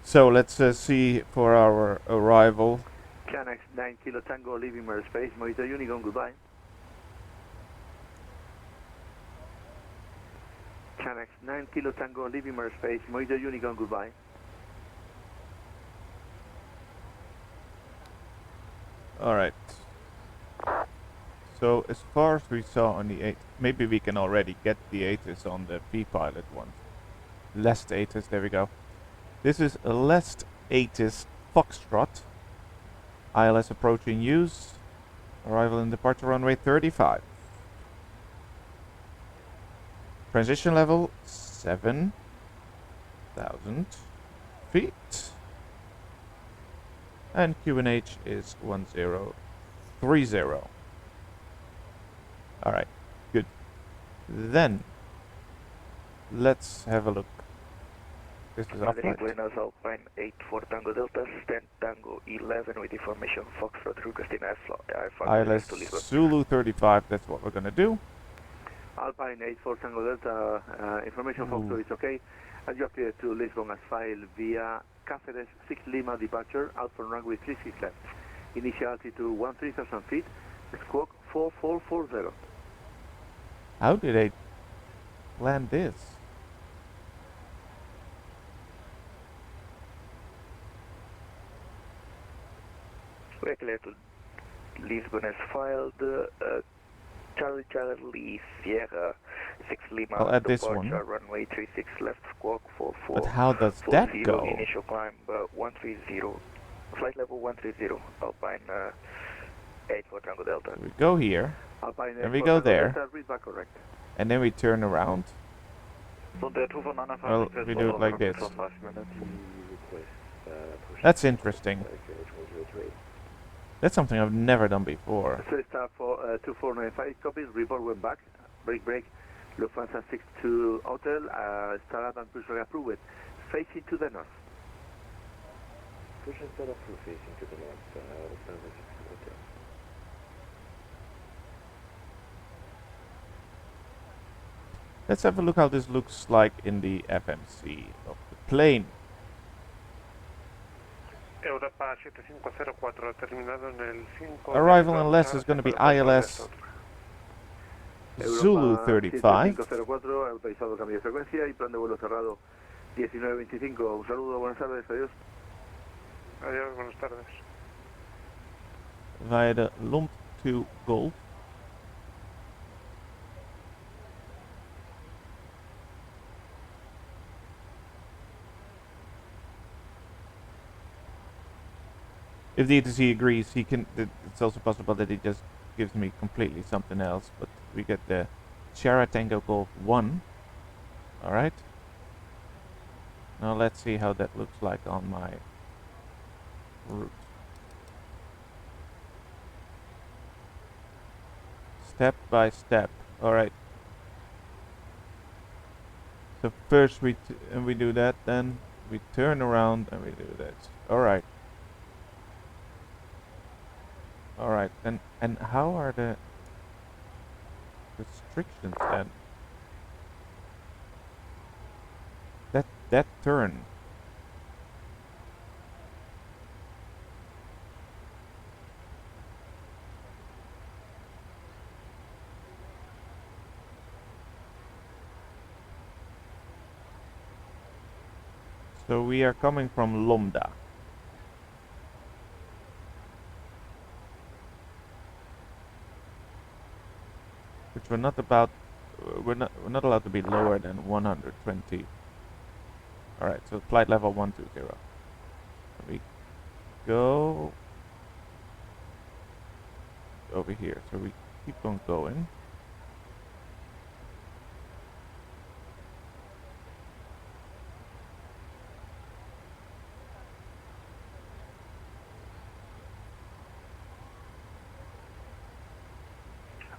So let's see for our arrival. Canex 9 Kilo Tango leaving airspace, Mojito Unicorn, goodbye. Canex 9 Kilo Tango leaving airspace, Mojito Unicorn, goodbye. Alright. So as far as we saw on the 8, maybe we can already get the ATIS on the V-Pilot one. Lest ATIS, there we go. This is a Lest ATIS Foxtrot. ILS approaching use. Arrival and departure runway 35. Transition level 7,000 feet. And QNH is 1030. Alright, good. Then let's have a look. This is our flight. Buenos Alpine 84 Tango Delta, stand Tango 11 with information Foxtrot requesting ILS Zulu 35, that's what we're gonna do. Alpine 84 Tango Delta, information Foxtrot is okay. And you appear to Lisbon as file via Cáceres 6 Lima departure, out from runway 36 left. Initial altitude 13,000 feet, squawk 4440. How did they land this? We're clear to Lisbon as filed. Charlie Sierra 6 Lima. I'll add this one. Runway 36 left, squawk 44. But how does that go? Initial climb 130. Flight level 130. Alpine 84 Tango Delta. So we go here. Alpine and we go there. Delta, read back correct. And then we turn around. Well, we do it like this. That's interesting. That's something I've never done before. So start for 2495 copies, report when back, break, Lufthansa 62 Hotel, start up and push approved, facing to the north. Push and start approved, facing to the north, Lufthansa 62 Hotel. Let's have a look how this looks like in the FMC of the plane. Europa 7504, terminado en el 5. Arrival in LES is going to be ILS Zulu 35. 7504, autorizado cambio de frecuencia y plan de vuelo cerrado 1925. Un saludo, buenas tardes, adiós. Adiós, buenas tardes. Via the Lump 2 Golf. If the ATC agrees, he can. It's also possible that he just gives me completely something else. But we get the Sierra Tango Golf 1. All right. Now let's see how that looks like on my route. Step by step. All right. So first we do that, then we turn around and we do that. All right. Alright, and how are the restrictions then? That turn. So we are coming from Lambda. Which we're not about we're not allowed to be lower than 120. All right, so flight level 120. We go over here, so we keep on going.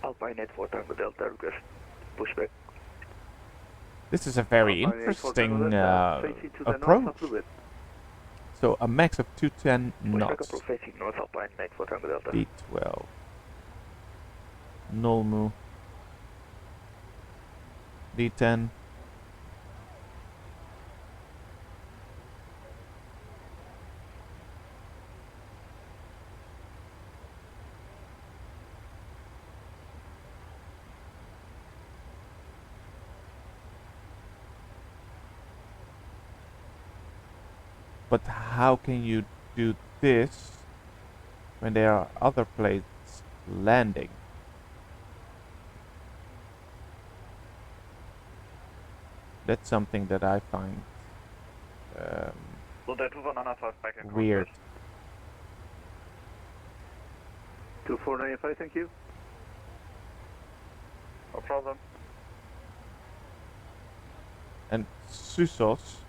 Alpine 84 Tango Delta request pushback. This is a very interesting approach. So a max of 210 knots. Pushback facing north Alpine 84 Tango Delta. D12. Nolmu. D10. But how can you do this when there are other planes landing? That's something that I find weird. 2495, thank you. No problem. And Susos.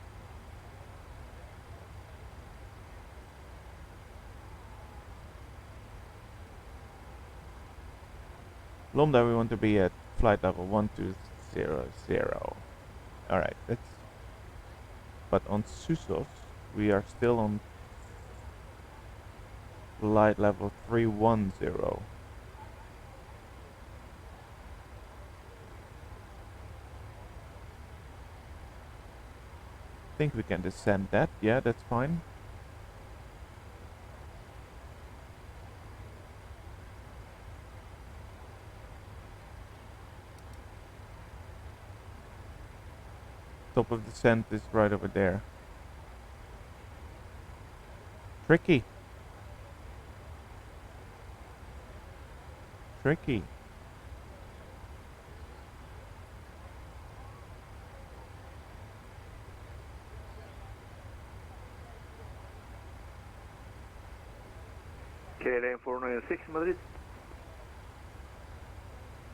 Lambda, we want to be at flight level 1200. Alright, that's... But on Susos, we are still on flight level 310. I think we can descend that. Yeah, that's fine. Top of descent is right over there. Tricky. Tricky. KLM 496 Madrid.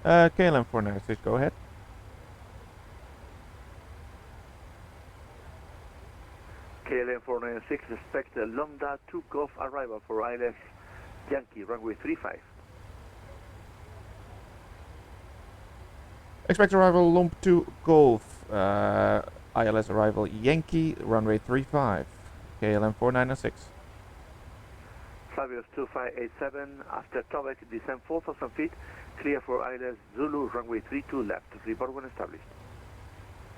KLM 496, go ahead. KLM 496, expect a Lambda 2 Golf arrival for ILS Yankee, runway 35. Expect arrival Lump 2 Golf, ILS arrival Yankee, runway 35, KLM 496. Flavius 2587, after Tobec, descend 4,000 feet, clear for ILS Zulu, runway 32 left, report when established.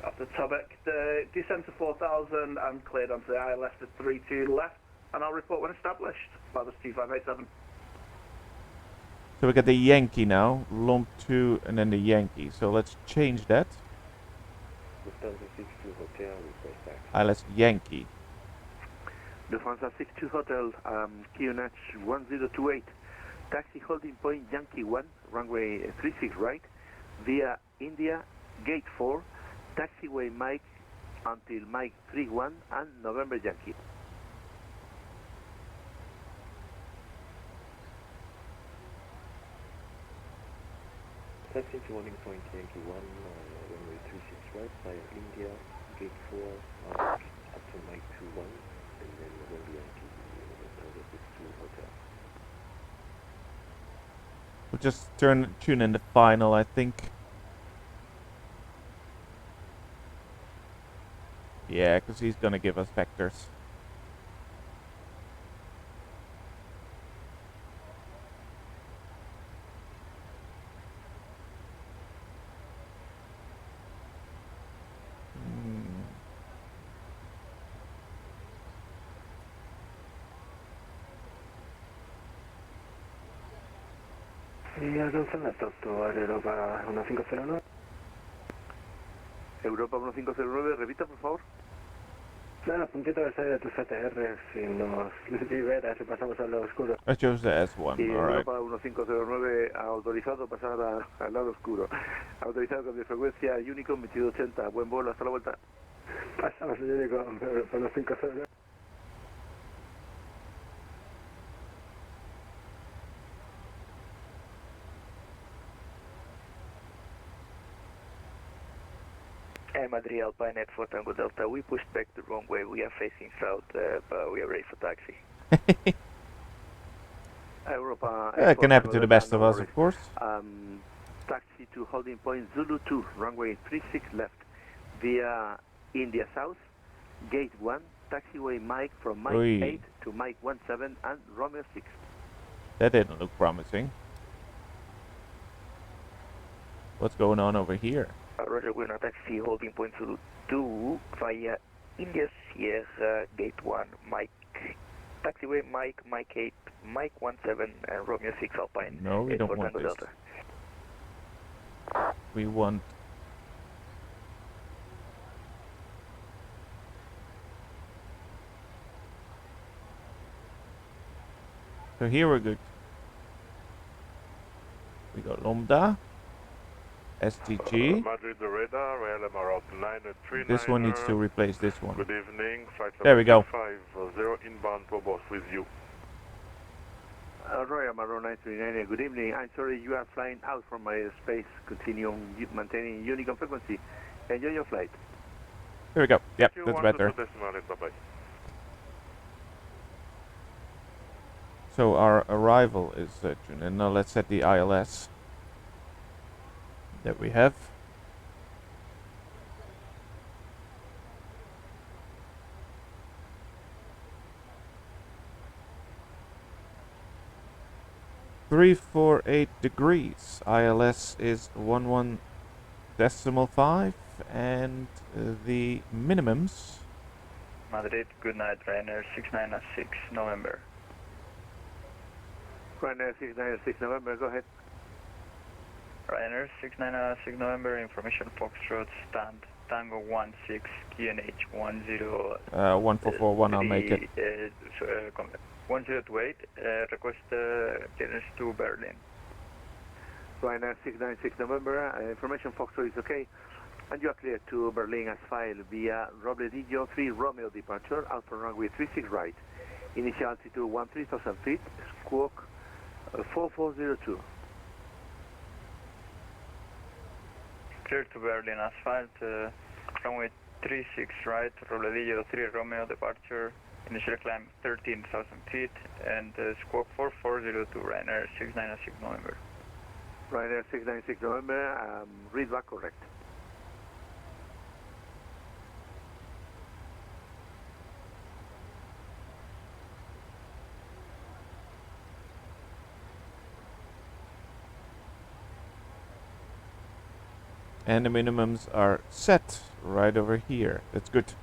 After Tobec, the descend to 4,000 and cleared onto the ILS to 32 left, and I'll report when established. Flavius 2587. So we got the Yankee now, Lump 2 and then the Yankee. So let's change that. ILS Yankee. Lufthansa 62 Hotel, QNH 1028, taxi holding point Yankee 1, runway 36 right, via India, Gate 4, taxiway Mike until Mike 31 and November Yankee. Taxi to warning point Yankee 1, runway 36 right, via India, Gate 4, up to Mike 21. And then November Yankee, Lufthansa 62 Hotel. We'll just tune in the final, I think. Yeah, because he's gonna give us vectors. Europa 1509. Europa 1509, repita por favor. Nada, puntito de salida de tu CTR, si nos libera, si pasamos al lado oscuro. I chose the S1, Y alright. Europa 1509 ha autorizado pasar al lado oscuro. Autorizado cambio de frecuencia Unicom 2280. Buen vuelo, hasta la vuelta. Pasamos el Unicom por los 509. Madrid Alpine at 4 Tango Delta. We pushed back the wrong way. We are facing south, but we are ready for taxi. Europa It can happen to the best of us, of course. Taxi to holding point Zulu 2, runway 36 left, via India South, Gate 1, taxiway Mike from Mike Oi. 8 to Mike 17 and Romeo 6. That didn't look promising. What's going on over here? Roger, we're on taxi holding point Zulu 2 via India Sierra, Gate 1, Mike, taxiway Mike, Mike 8, Mike 17 and Romeo 6 Alpine. No, we don't 4 want Tango this. Delta. We want... So here we're good. We got Lambda, STG. Madrid the radar, LMR out 939. This one needs to replace this one. Good evening, flight There we go. 50 inbound to boss with you. Royal Maroon 939, good evening. I'm sorry you are flying out from my space. Continue maintaining Unicom frequency. Enjoy your flight. Here we go. Yep, You that's want better. to decimal it, bye-bye. So our arrival is June, and now let's set the ILS that we have. (348°). ILS is 11.5, and the minimums. Madrid, good night, Ryanair 696 November. Ryanair 696 November, go ahead. Ryanair 696 November, information Foxtrot, stand, Tango 16, QNH 10... 1441, I'll make it. 1028, request clearance to Berlin. Ryanair 696 November, information Foxtrot is okay. And you are clear to Berlin as filed via Robledillo 3 Romeo departure, Alpha runway 36 right. Initial altitude 13,000 feet, squawk 4402. Clear to Berlin asphalt, runway 36 right, Robledillo 3 Romeo departure, initial climb 13,000 feet, and squawk 4402, Ryanair 696 November. Ryanair 696 November, read back correct. And the minimums are set right over here. That's good.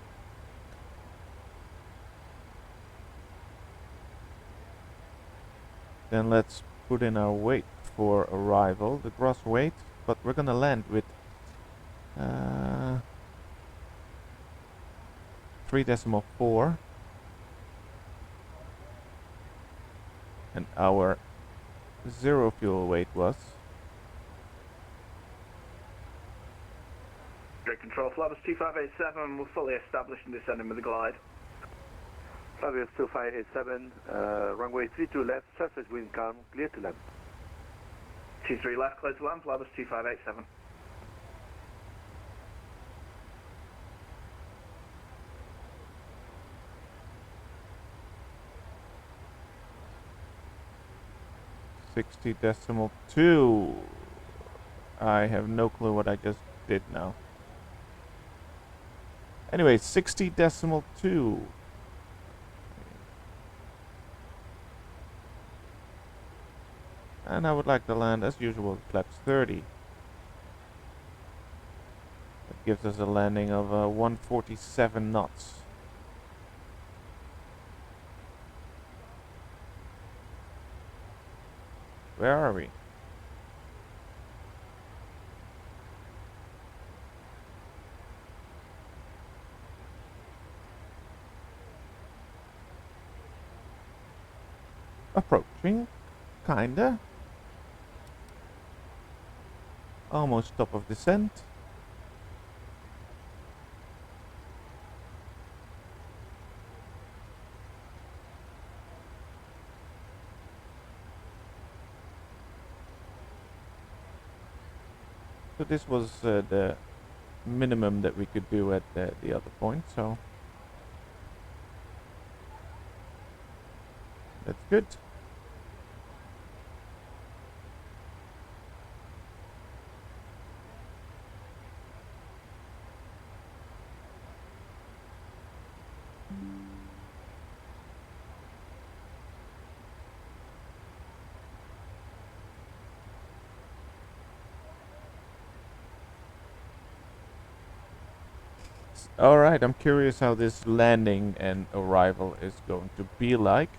Then let's put in our weight for arrival, the gross weight, but we're gonna land with 3.4, and our zero fuel weight was Control, Flavius 2587, we're fully established and descending with the glide. Flavius 2587, runway 32 left, surface wind calm, clear to land. 23 left, clear to land, Flavius 2587. (60.2). I have no clue what I just did now. Anyway, 60.2. And I would like to land as usual flaps 30. That gives us a landing of 147 knots. Where are we? Approaching, kinda. Almost top of descent. So this was the minimum that we could do at the other point, so that's good. Alright, I'm curious how this landing and arrival is going to be like.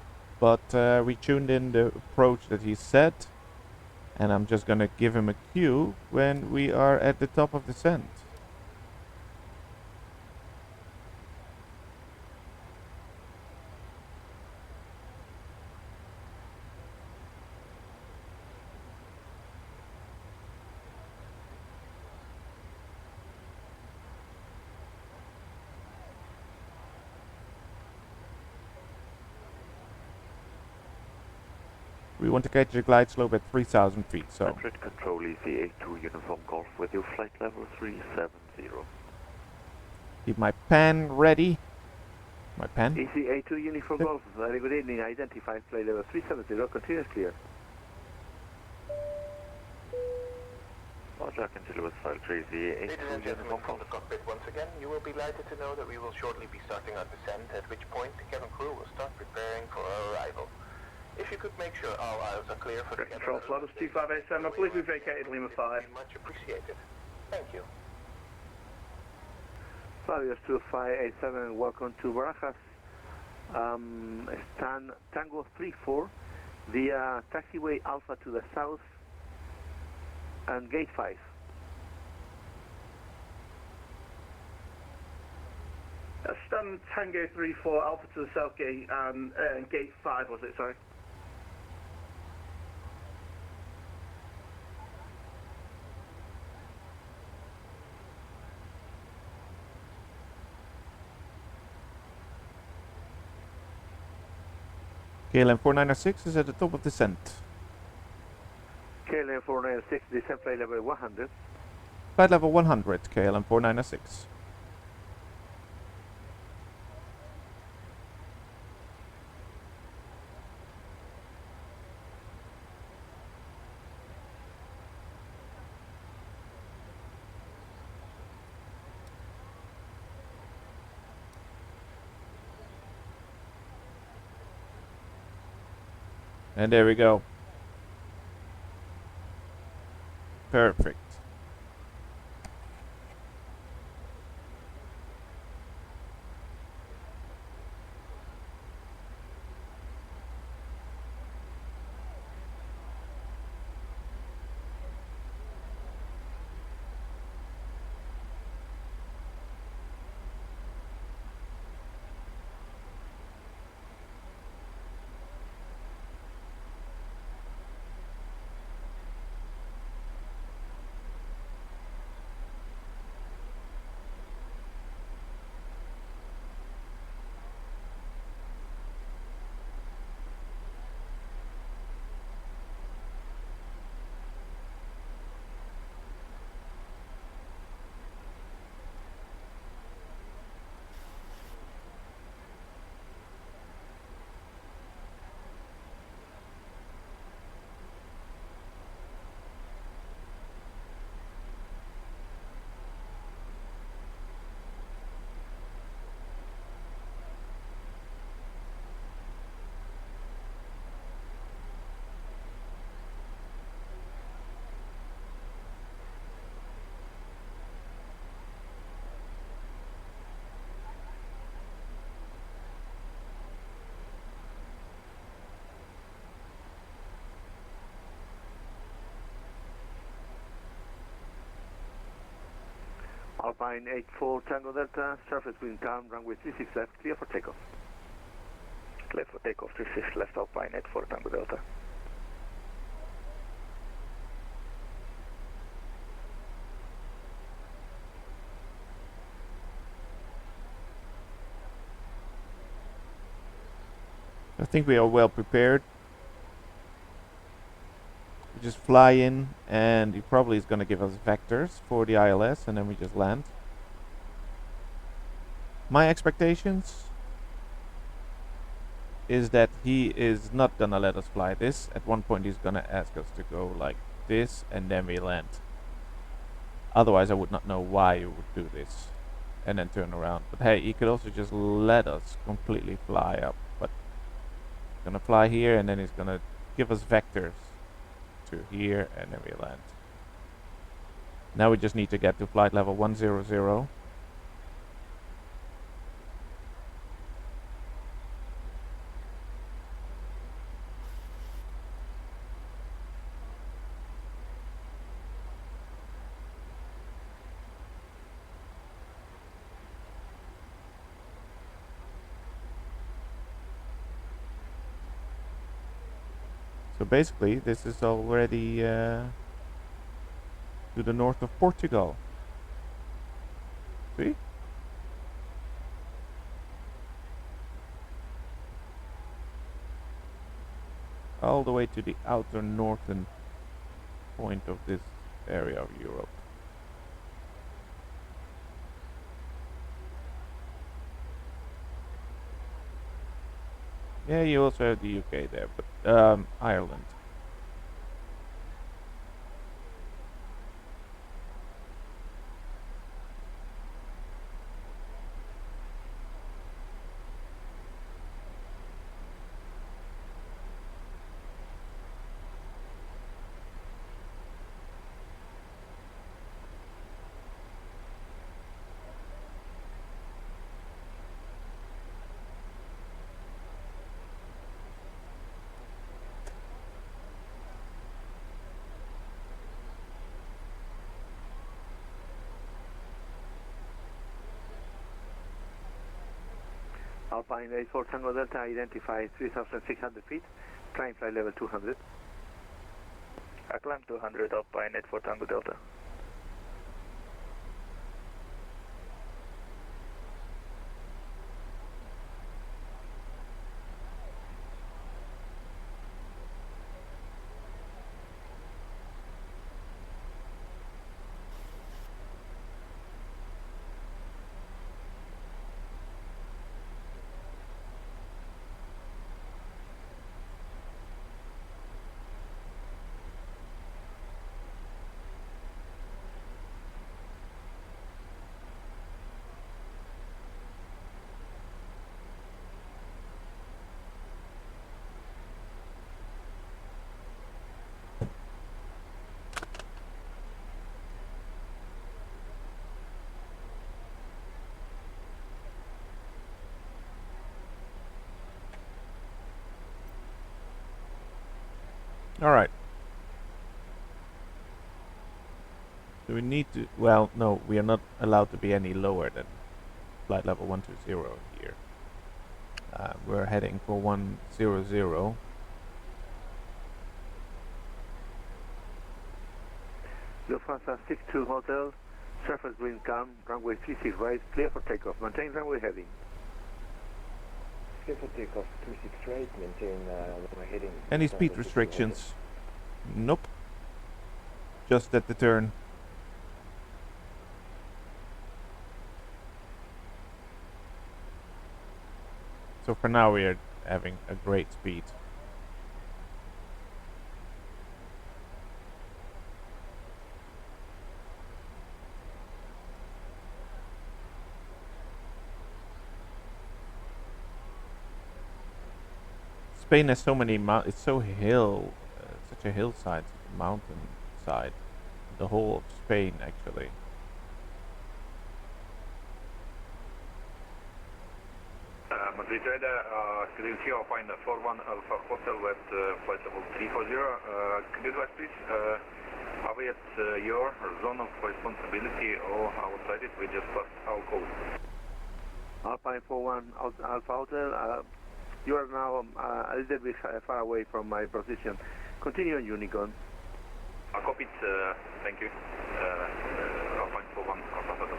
But we tuned in the approach that he set. And I'm just gonna give him a cue when we are at the top of descent. We want to catch the glide slope at 3,000 feet, so... Madrid Control ECA2 Uniform Golf with your flight level 370. Keep my pan ready. My pan? ECA2 Uniform Golf, very good evening, identified flight level 370, continuous clear. Roger, continue with file 3 Ladies ECA2 and gentlemen Uniform from Golf. the cockpit once again, you will be delighted to know that we will shortly be starting our descent, at which point the cabin crew will start preparing for our arrival. If you could make sure all aisles are clear for the cabin Control Flight 2587, I believe we vacated Lima 5. much appreciated. Thank you. Flavius 2587, welcome to Barajas. Stand Tango 34 via taxiway Alpha to the south and gate 5. Stand Tango 34 Alpha to the south gate and gate 5 was it, sorry? KLM 4906 is at the top of descent. KLM 496, descent flight level 100. Flight level 100, KLM 4906. And there we go. Perfect. Alpine 84 Tango Delta, surface wind calm, runway 36 left, clear for takeoff. Clear for takeoff 36 left Alpine 84 Tango Delta. I think we are well prepared. We just fly in, and he probably is going to give us vectors for the ILS, and then we just land. My expectations is that he is not going to let us fly this. At one point he's going to ask us to go like this, and then we land. Otherwise I would not know why you would do this and then turn around. But hey, he could also just let us completely fly up. But he's going to fly here, and then he's going to give us vectors to here, and then we land. Now we just need to get to flight level 100. So basically this is already to the north of Portugal. See? All the way to the outer northern point of this area of Europe. Yeah, you also have the UK there, but Ireland. Alpine 84 Tango Delta, identify 3,600 feet, climb flight level 200. I climb 200, Alpine 84 Tango Delta. Alright. Do we need to... Well, no, we are not allowed to be any lower than flight level 120 here. We're heading for 100. Lufthansa 62 Hotel, surface wind calm, runway 36 right, clear for takeoff, maintain runway heading. Clear for takeoff 36 right, maintain runway heading. Any speed restrictions? Nope. Just at the turn. So for now we are having a great speed. Spain has so many it's so such a hillside, mountain side. The whole of Spain actually. Madrid radar, schedule here, Alpine 41 Alpha Hotel West, flight level 340. Could you advise please, are we at your zone of responsibility or outside it? We just passed our code. Alpine 41 Alpha Hotel, You are now a little bit far away from my position. Continue on Unicorn. Copy it, thank you. Alpine 41, Alpha Hotel.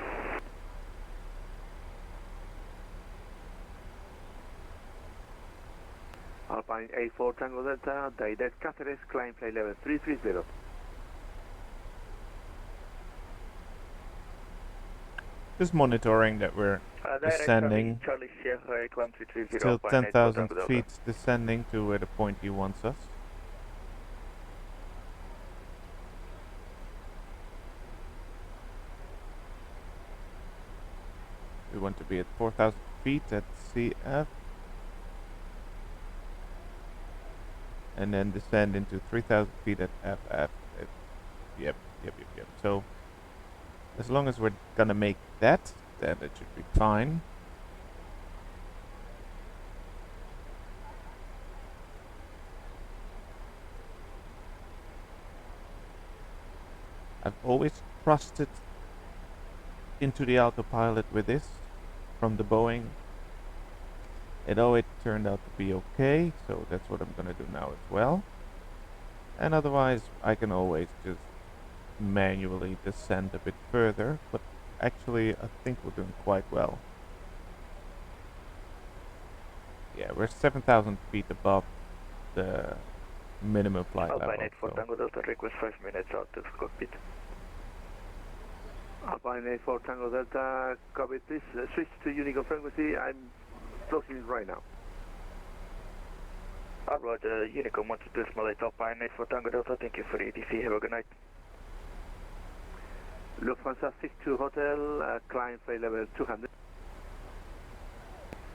Alpine 84 Tango Delta, direct Cáceres, climb flight level 330. Just monitoring that we're descending. Charlie Sierra 8130, Still Alpine 10,000 Delta. feet descending to where the point he wants us. We want to be at 4,000 feet at CF. And then descend into 3,000 feet at FF. Yep. So, as long as we're gonna make that, then it should be fine. I've always trusted into the autopilot with this from the Boeing. It always turned out to be okay, so that's what I'm gonna do now as well. And otherwise I can always just manually descend a bit further, but actually I think we're doing quite well. Yeah, we're 7,000 feet above the minimum flight level. Alpine 84 Tango Delta, request 5 minutes out of cockpit. Alpine 84 Tango Delta, copy please. Switch to Unicorn frequency. I'm closing it right now. Roger, Unicorn 122 Small 8 Alpine 84 Tango Delta, thank you for the ETC, have a good night. Lufthansa 62 Hotel, climb flight level 200.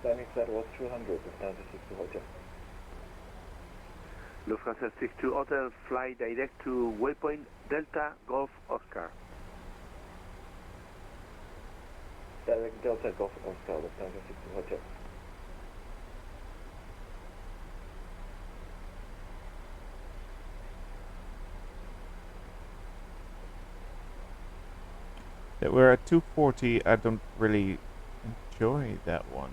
Landing flight was 200, Lufthansa 62 Hotel. Lufthansa 62 Hotel, fly direct to waypoint Delta Golf Oscar. Direct Delta Golf Oscar, Lufthansa 62 Hotel. That we're at 240, I don't really enjoy that one.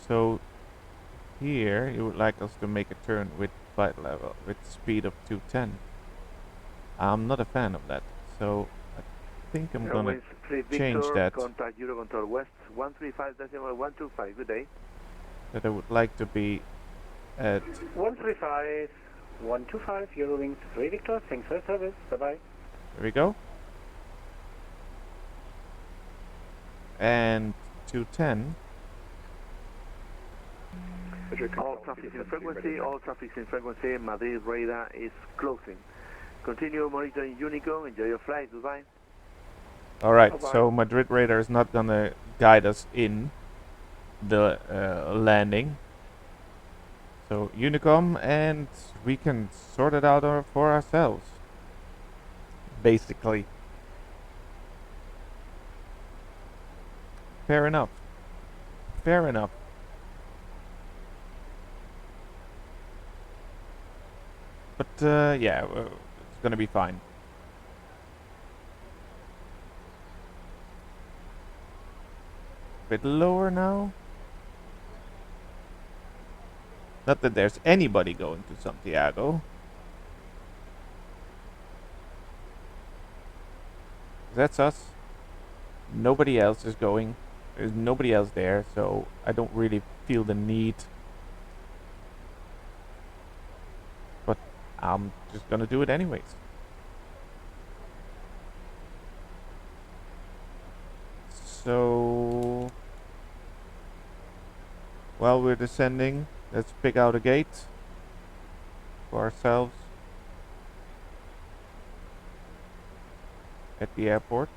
So here you would like us to make a turn with flight level, with speed of 210. I'm not a fan of that, so I think I'm gonna change that. Contact Eurocontrol West 135.125, good day. That I would like to be at 135.125, Eurowings 3 Victor, thanks for your service, bye bye. There we go. And 210. All traffic in frequency, Madrid radar is closing. Continue monitoring Unicorn, enjoy your flight, goodbye. Alright, so Madrid radar is not gonna guide us in the landing. So Unicom, and we can sort it out for ourselves. Basically. Fair enough. Fair enough. But yeah, it's gonna be fine. A bit lower now. Not that there's anybody going to Santiago. That's us. Nobody else is going. There's nobody else there, so I don't really feel the need. But I'm just gonna do it anyways. So while we're descending, let's pick out a gate for ourselves at the airport.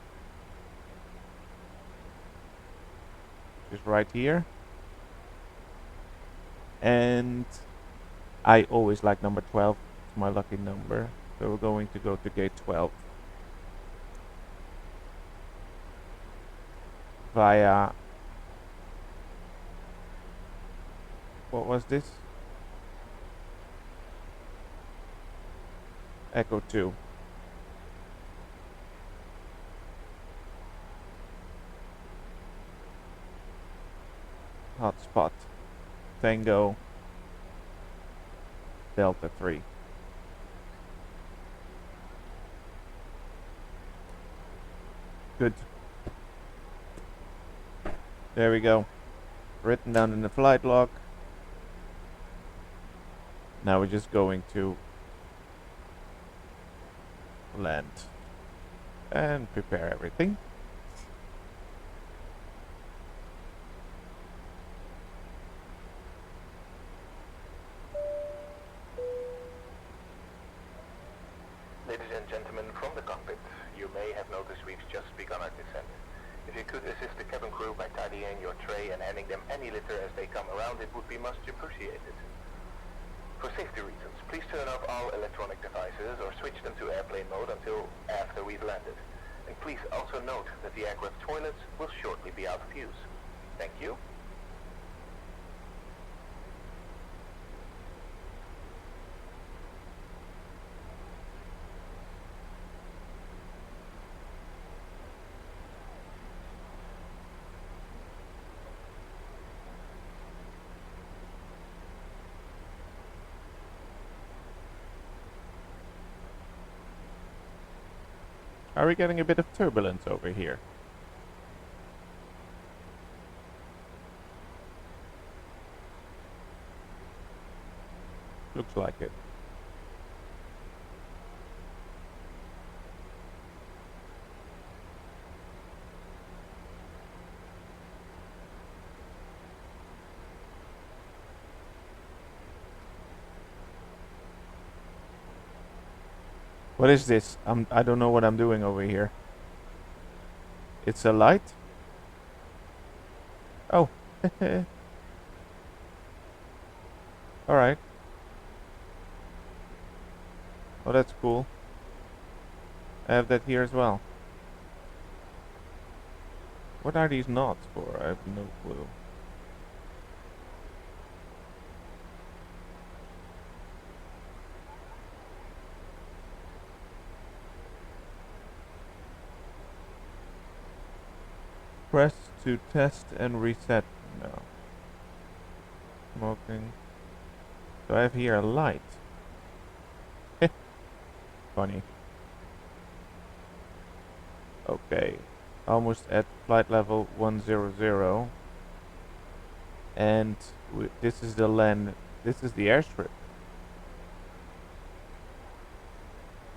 Just right here. And I always like number 12. It's my lucky number. So we're going to go to gate 12. Via... what was this? Echo 2. Hotspot. Tango Delta 3. Good. There we go. Written down in the flight log. Now we're just going to land and prepare everything. Ladies and gentlemen, from the cockpit, you may have noticed we've just begun our descent. If you could assist the cabin crew by tidying your tray and handing them any litter as they come around, it would be much appreciated. For safety reasons, please turn off all electronic devices or switch them to airplane mode until after we've landed. And please also note that the aircraft toilets will shortly be out of use. Thank you. Are we getting a bit of turbulence over here? Looks like it. What is this? I don't know what I'm doing over here. It's a light? Oh. Alright. Oh, that's cool. I have that here as well. What are these knots for? I have no clue. Press to test and reset. No. Smoking. So I have here a light. Funny. Okay. Almost at flight level 100. And this is the land. This is the airstrip.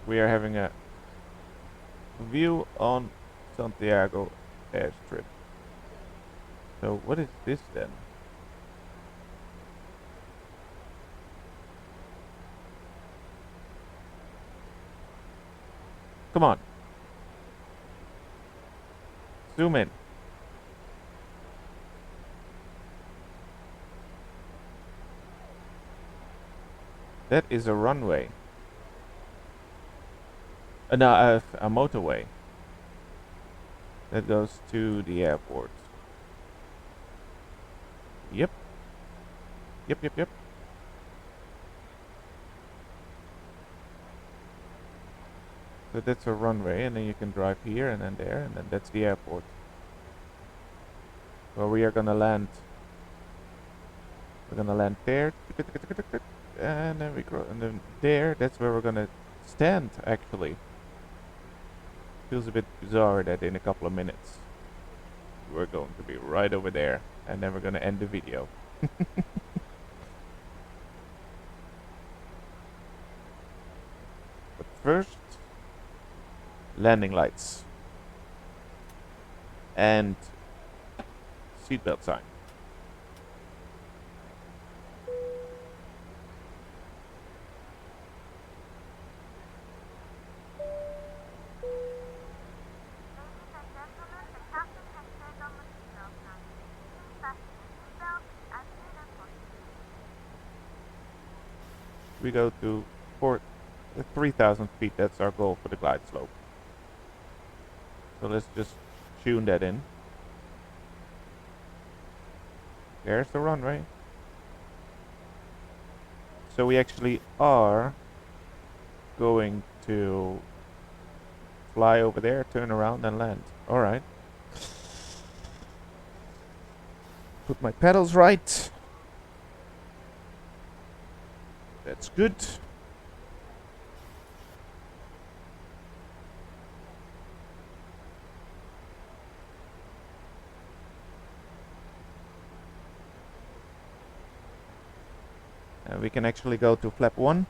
We are having a view on Santiago airstrip. So what is this then? Come on. Zoom in. That is a runway. No, a motorway. That goes to the airport. Yep. Yep. So that's a runway, and then you can drive here and then there, and then that's the airport. Where we are gonna land. We're gonna land there, and then we go, and then there. That's where we're gonna stand. Actually, feels a bit bizarre that in a couple of minutes we're going to be right over there, and then we're gonna end the video. But first, landing lights and seatbelt sign. We go to 3,000 feet. That's our goal for the glide slope. So let's just tune that in. There's the runway. So we actually are going to fly over there, turn around and land. Alright. Put my pedals right. That's good. We can actually go to flap 1.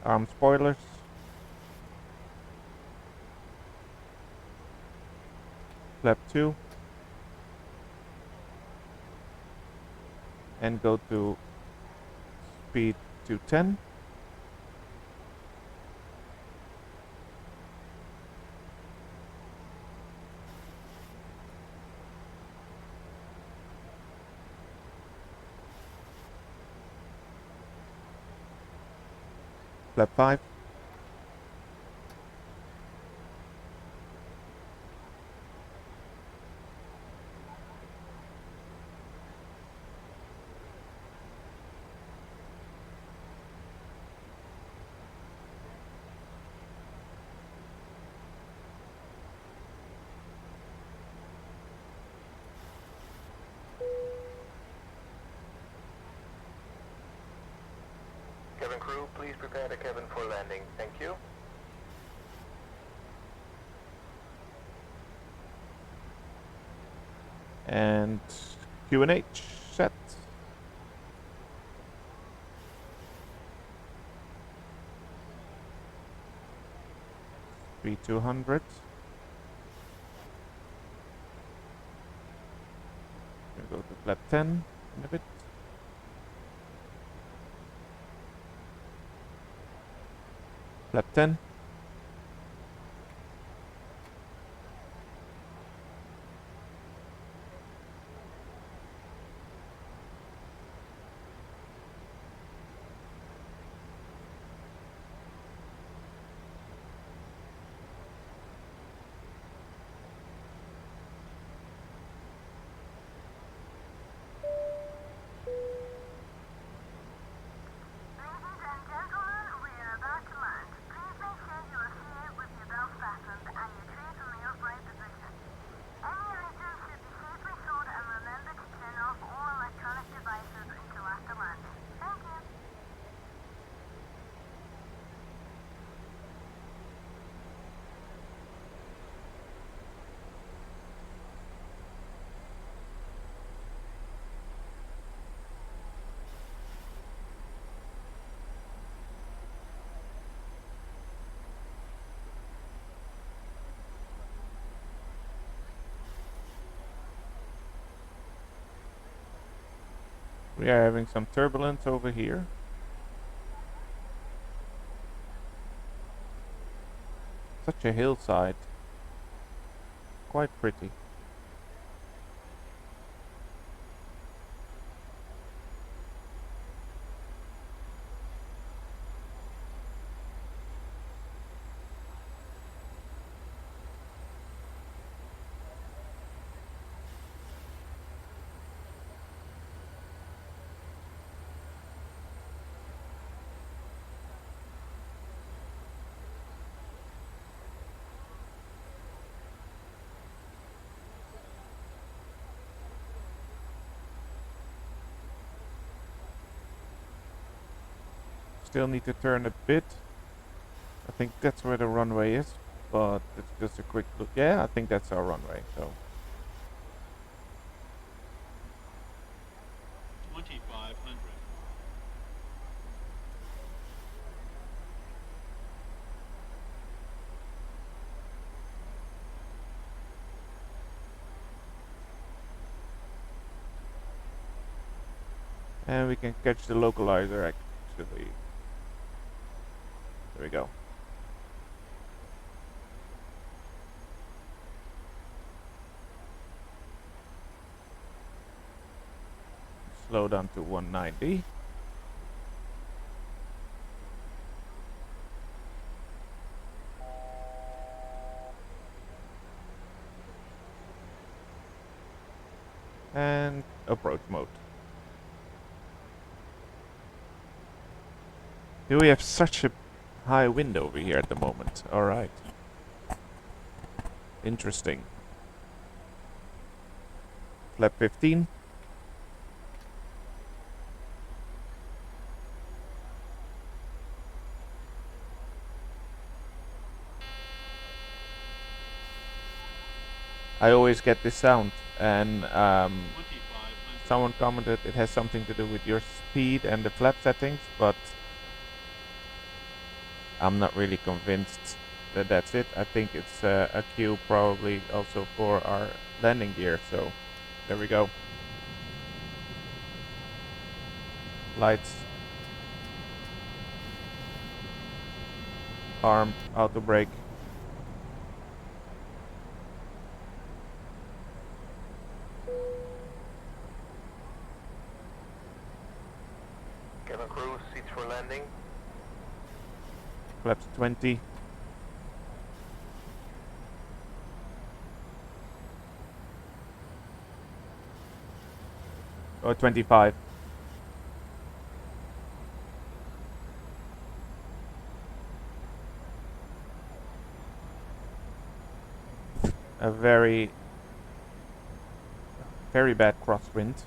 Arm spoilers. Flap 2. And go to speed 210. Flap 5. Cabin crew, please prepare the cabin for landing. Thank you. And QNH set. Speed 200. We'll go to flap 10 in a bit. Flap 10. We are having some turbulence over here. Such a hillside. Quite pretty. Still need to turn a bit. I think that's where the runway is, but it's just a quick look. Yeah, I think that's our runway. So 2500. and we can catch the localizer actually. There we go. slow down to 190. And approach mode. Do we have such a high wind over here at the moment? Alright. Interesting. Flap 15. I always get this sound, and someone commented it has something to do with your speed and the flap settings, but I'm not really convinced that that's it. I think it's a cue probably also for our landing gear, so there we go. Lights. Arm, auto brake. Cabin crew, seats for landing. Flaps 20. Or 25. A very bad crosswind.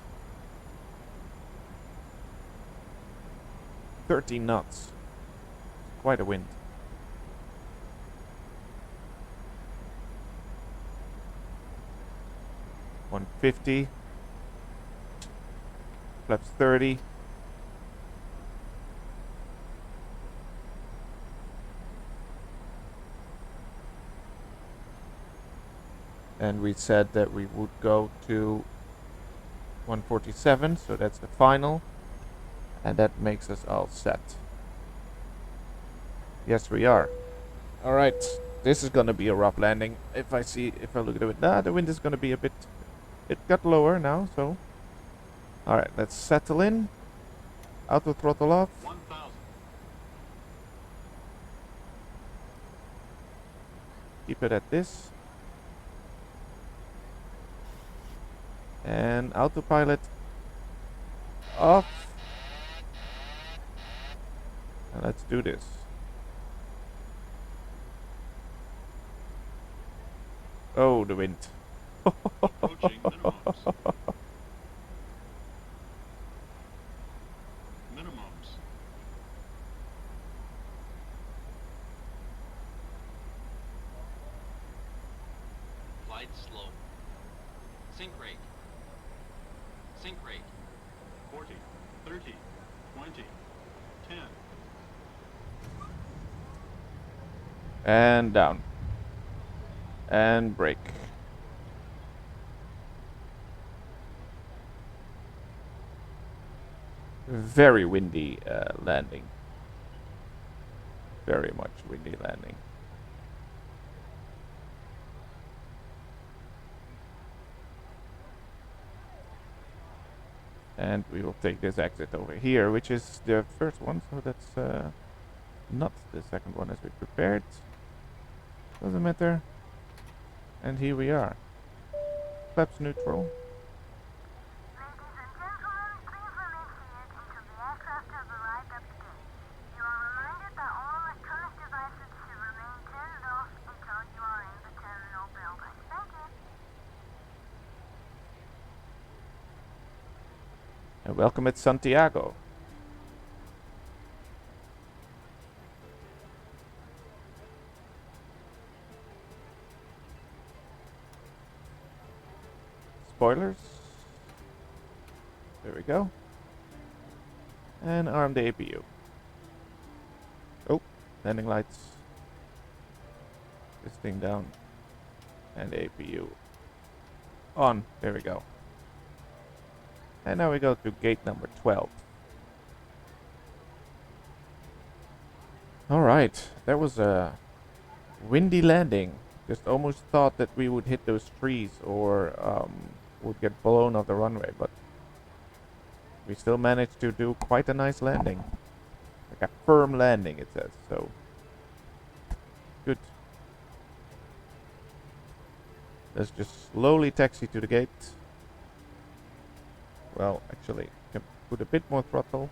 13 knots. Quite a wind. $150. Flaps 30. And we said that we would go to 147, so that's the final. And that makes us all set. Yes, we are. Alright, this is gonna be a rough landing. If I look at it, the wind is gonna be a bit, it got lower now, so. Alright, let's settle in. Auto throttle off. 1,000. Keep it at this. And autopilot off. And let's do this. Oh, the wind. Approaching minimums. Minimums. Flight slow. Sink rate. Sink rate. 40, 30, 20, 10. And down. And brake. Very windy landing. Very much windy landing. And we will take this exit over here, which is the first one, so that's not the second one as we prepared. Doesn't matter. And here we are. Flaps neutral. And welcome at Santiago. Spoilers. There we go. And arm the APU. Oh, landing lights. This thing down. And the APU on. There we go. And now we go to gate number 12. Alright, that was a windy landing. Just almost thought that we would hit those trees or would get blown off the runway, but We still managed to do quite a nice landing. Like a firm landing, it says, so good. Let's just slowly taxi to the gate. Well, actually, can put a bit more throttle.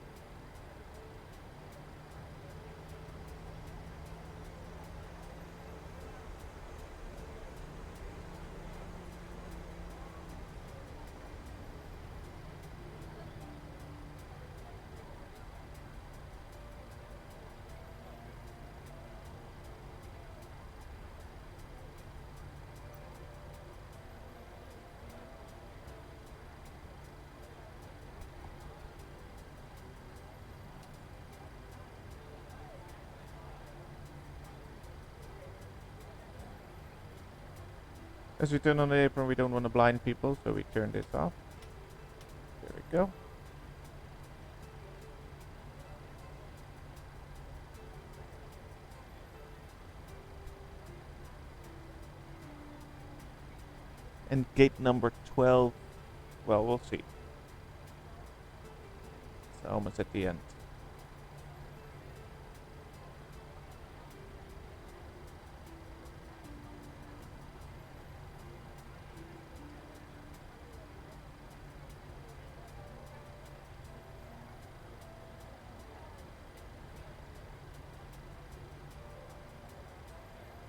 As we turn on the apron, we don't want to blind people, so we turn this off. There we go. And gate number 12, well, we'll see. It's almost at the end.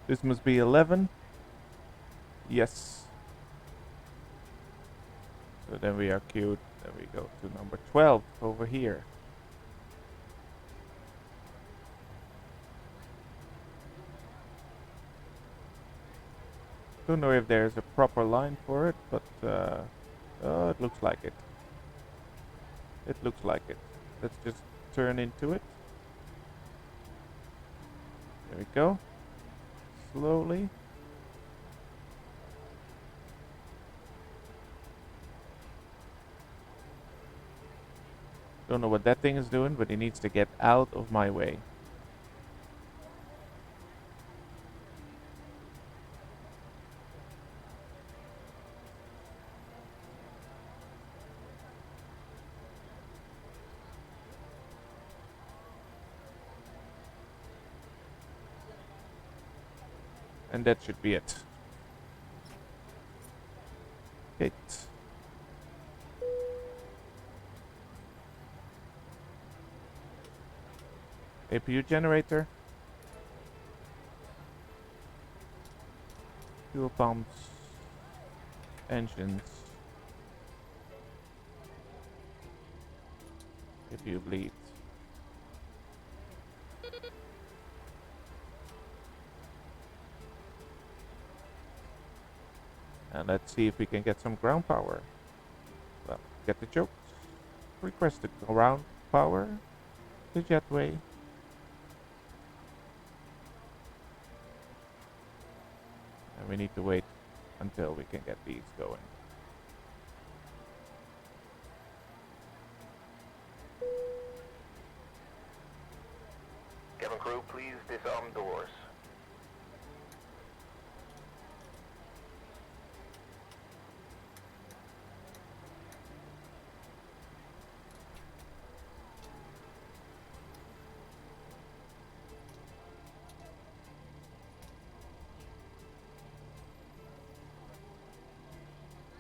This must be 11. Yes. So then we are queued. Then we go to number 12 over here. Don't know if there's a proper line for it, but oh, it looks like it. It looks like it. Let's just turn into it. There we go. Slowly. Don't know what that thing is doing, but it needs to get out of my way. And that should be it. Gate. APU generator. Fuel pumps. Engines. APU bleed. And let's see if we can get some ground power. Well, get the joke. Requested ground power. The jetway. And we need to wait until we can get these going. Cabin crew, please disarm doors.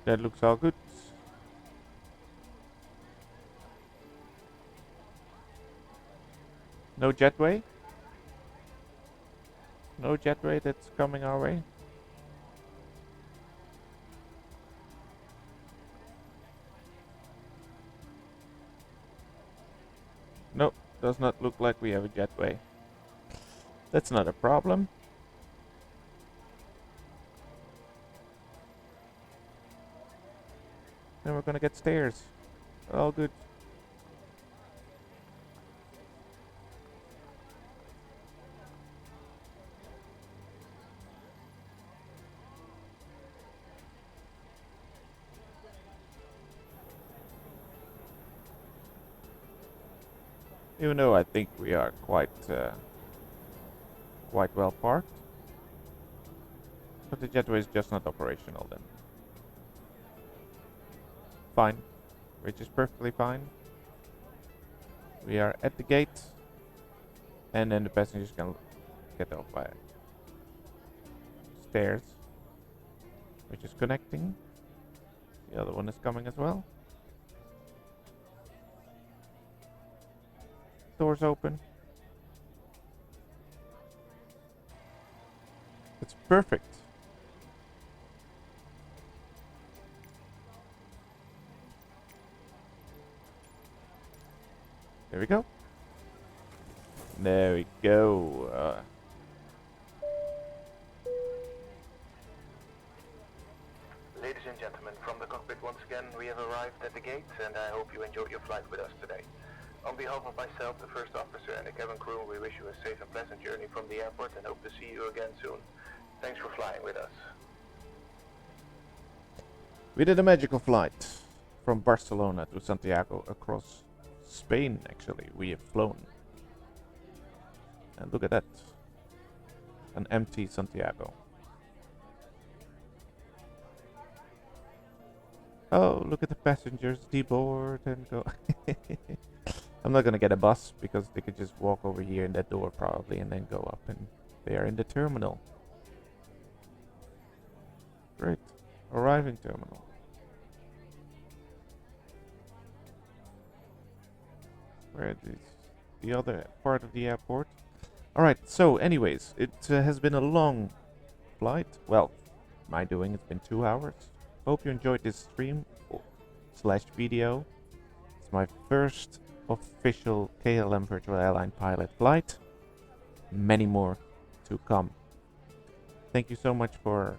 That looks all good. No jetway? No jetway that's coming our way? Nope, does not look like we have a jetway. That's not a problem. Then we're gonna get stairs. All good. Even though I think we are quite well parked. But the jetway is just not operational then. Fine. Which is perfectly fine. We are at the gate, and then the passengers can get off by stairs, which is connecting. The other one is coming as well. Doors open. It's perfect. There we go. There we go. Ladies and gentlemen, from the cockpit once again, we have arrived at the gate, and I hope you enjoyed your flight with us today. On behalf of myself, the first officer, and the cabin crew, we wish you a safe and pleasant journey from the airport and hope to see you again soon. Thanks for flying with us. We did a magical flight from Barcelona to Santiago across Spain, actually. We have flown. And look at that. An empty Santiago. Oh, look at the passengers deboard and go. I'm not gonna get a bus because they could just walk over here in that door probably and then go up and they are in the terminal. Great. Arriving terminal. Where is the other part of the airport? Alright, so anyways, it has been a long flight. Well, my doing, it's been 2 hours. Hope you enjoyed this stream / video. It's my first official KLM virtual airline pilot flight. Many more to come. Thank you so much for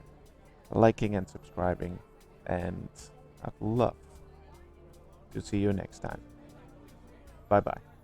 liking and subscribing, and I'd love to see you next time. Bye bye.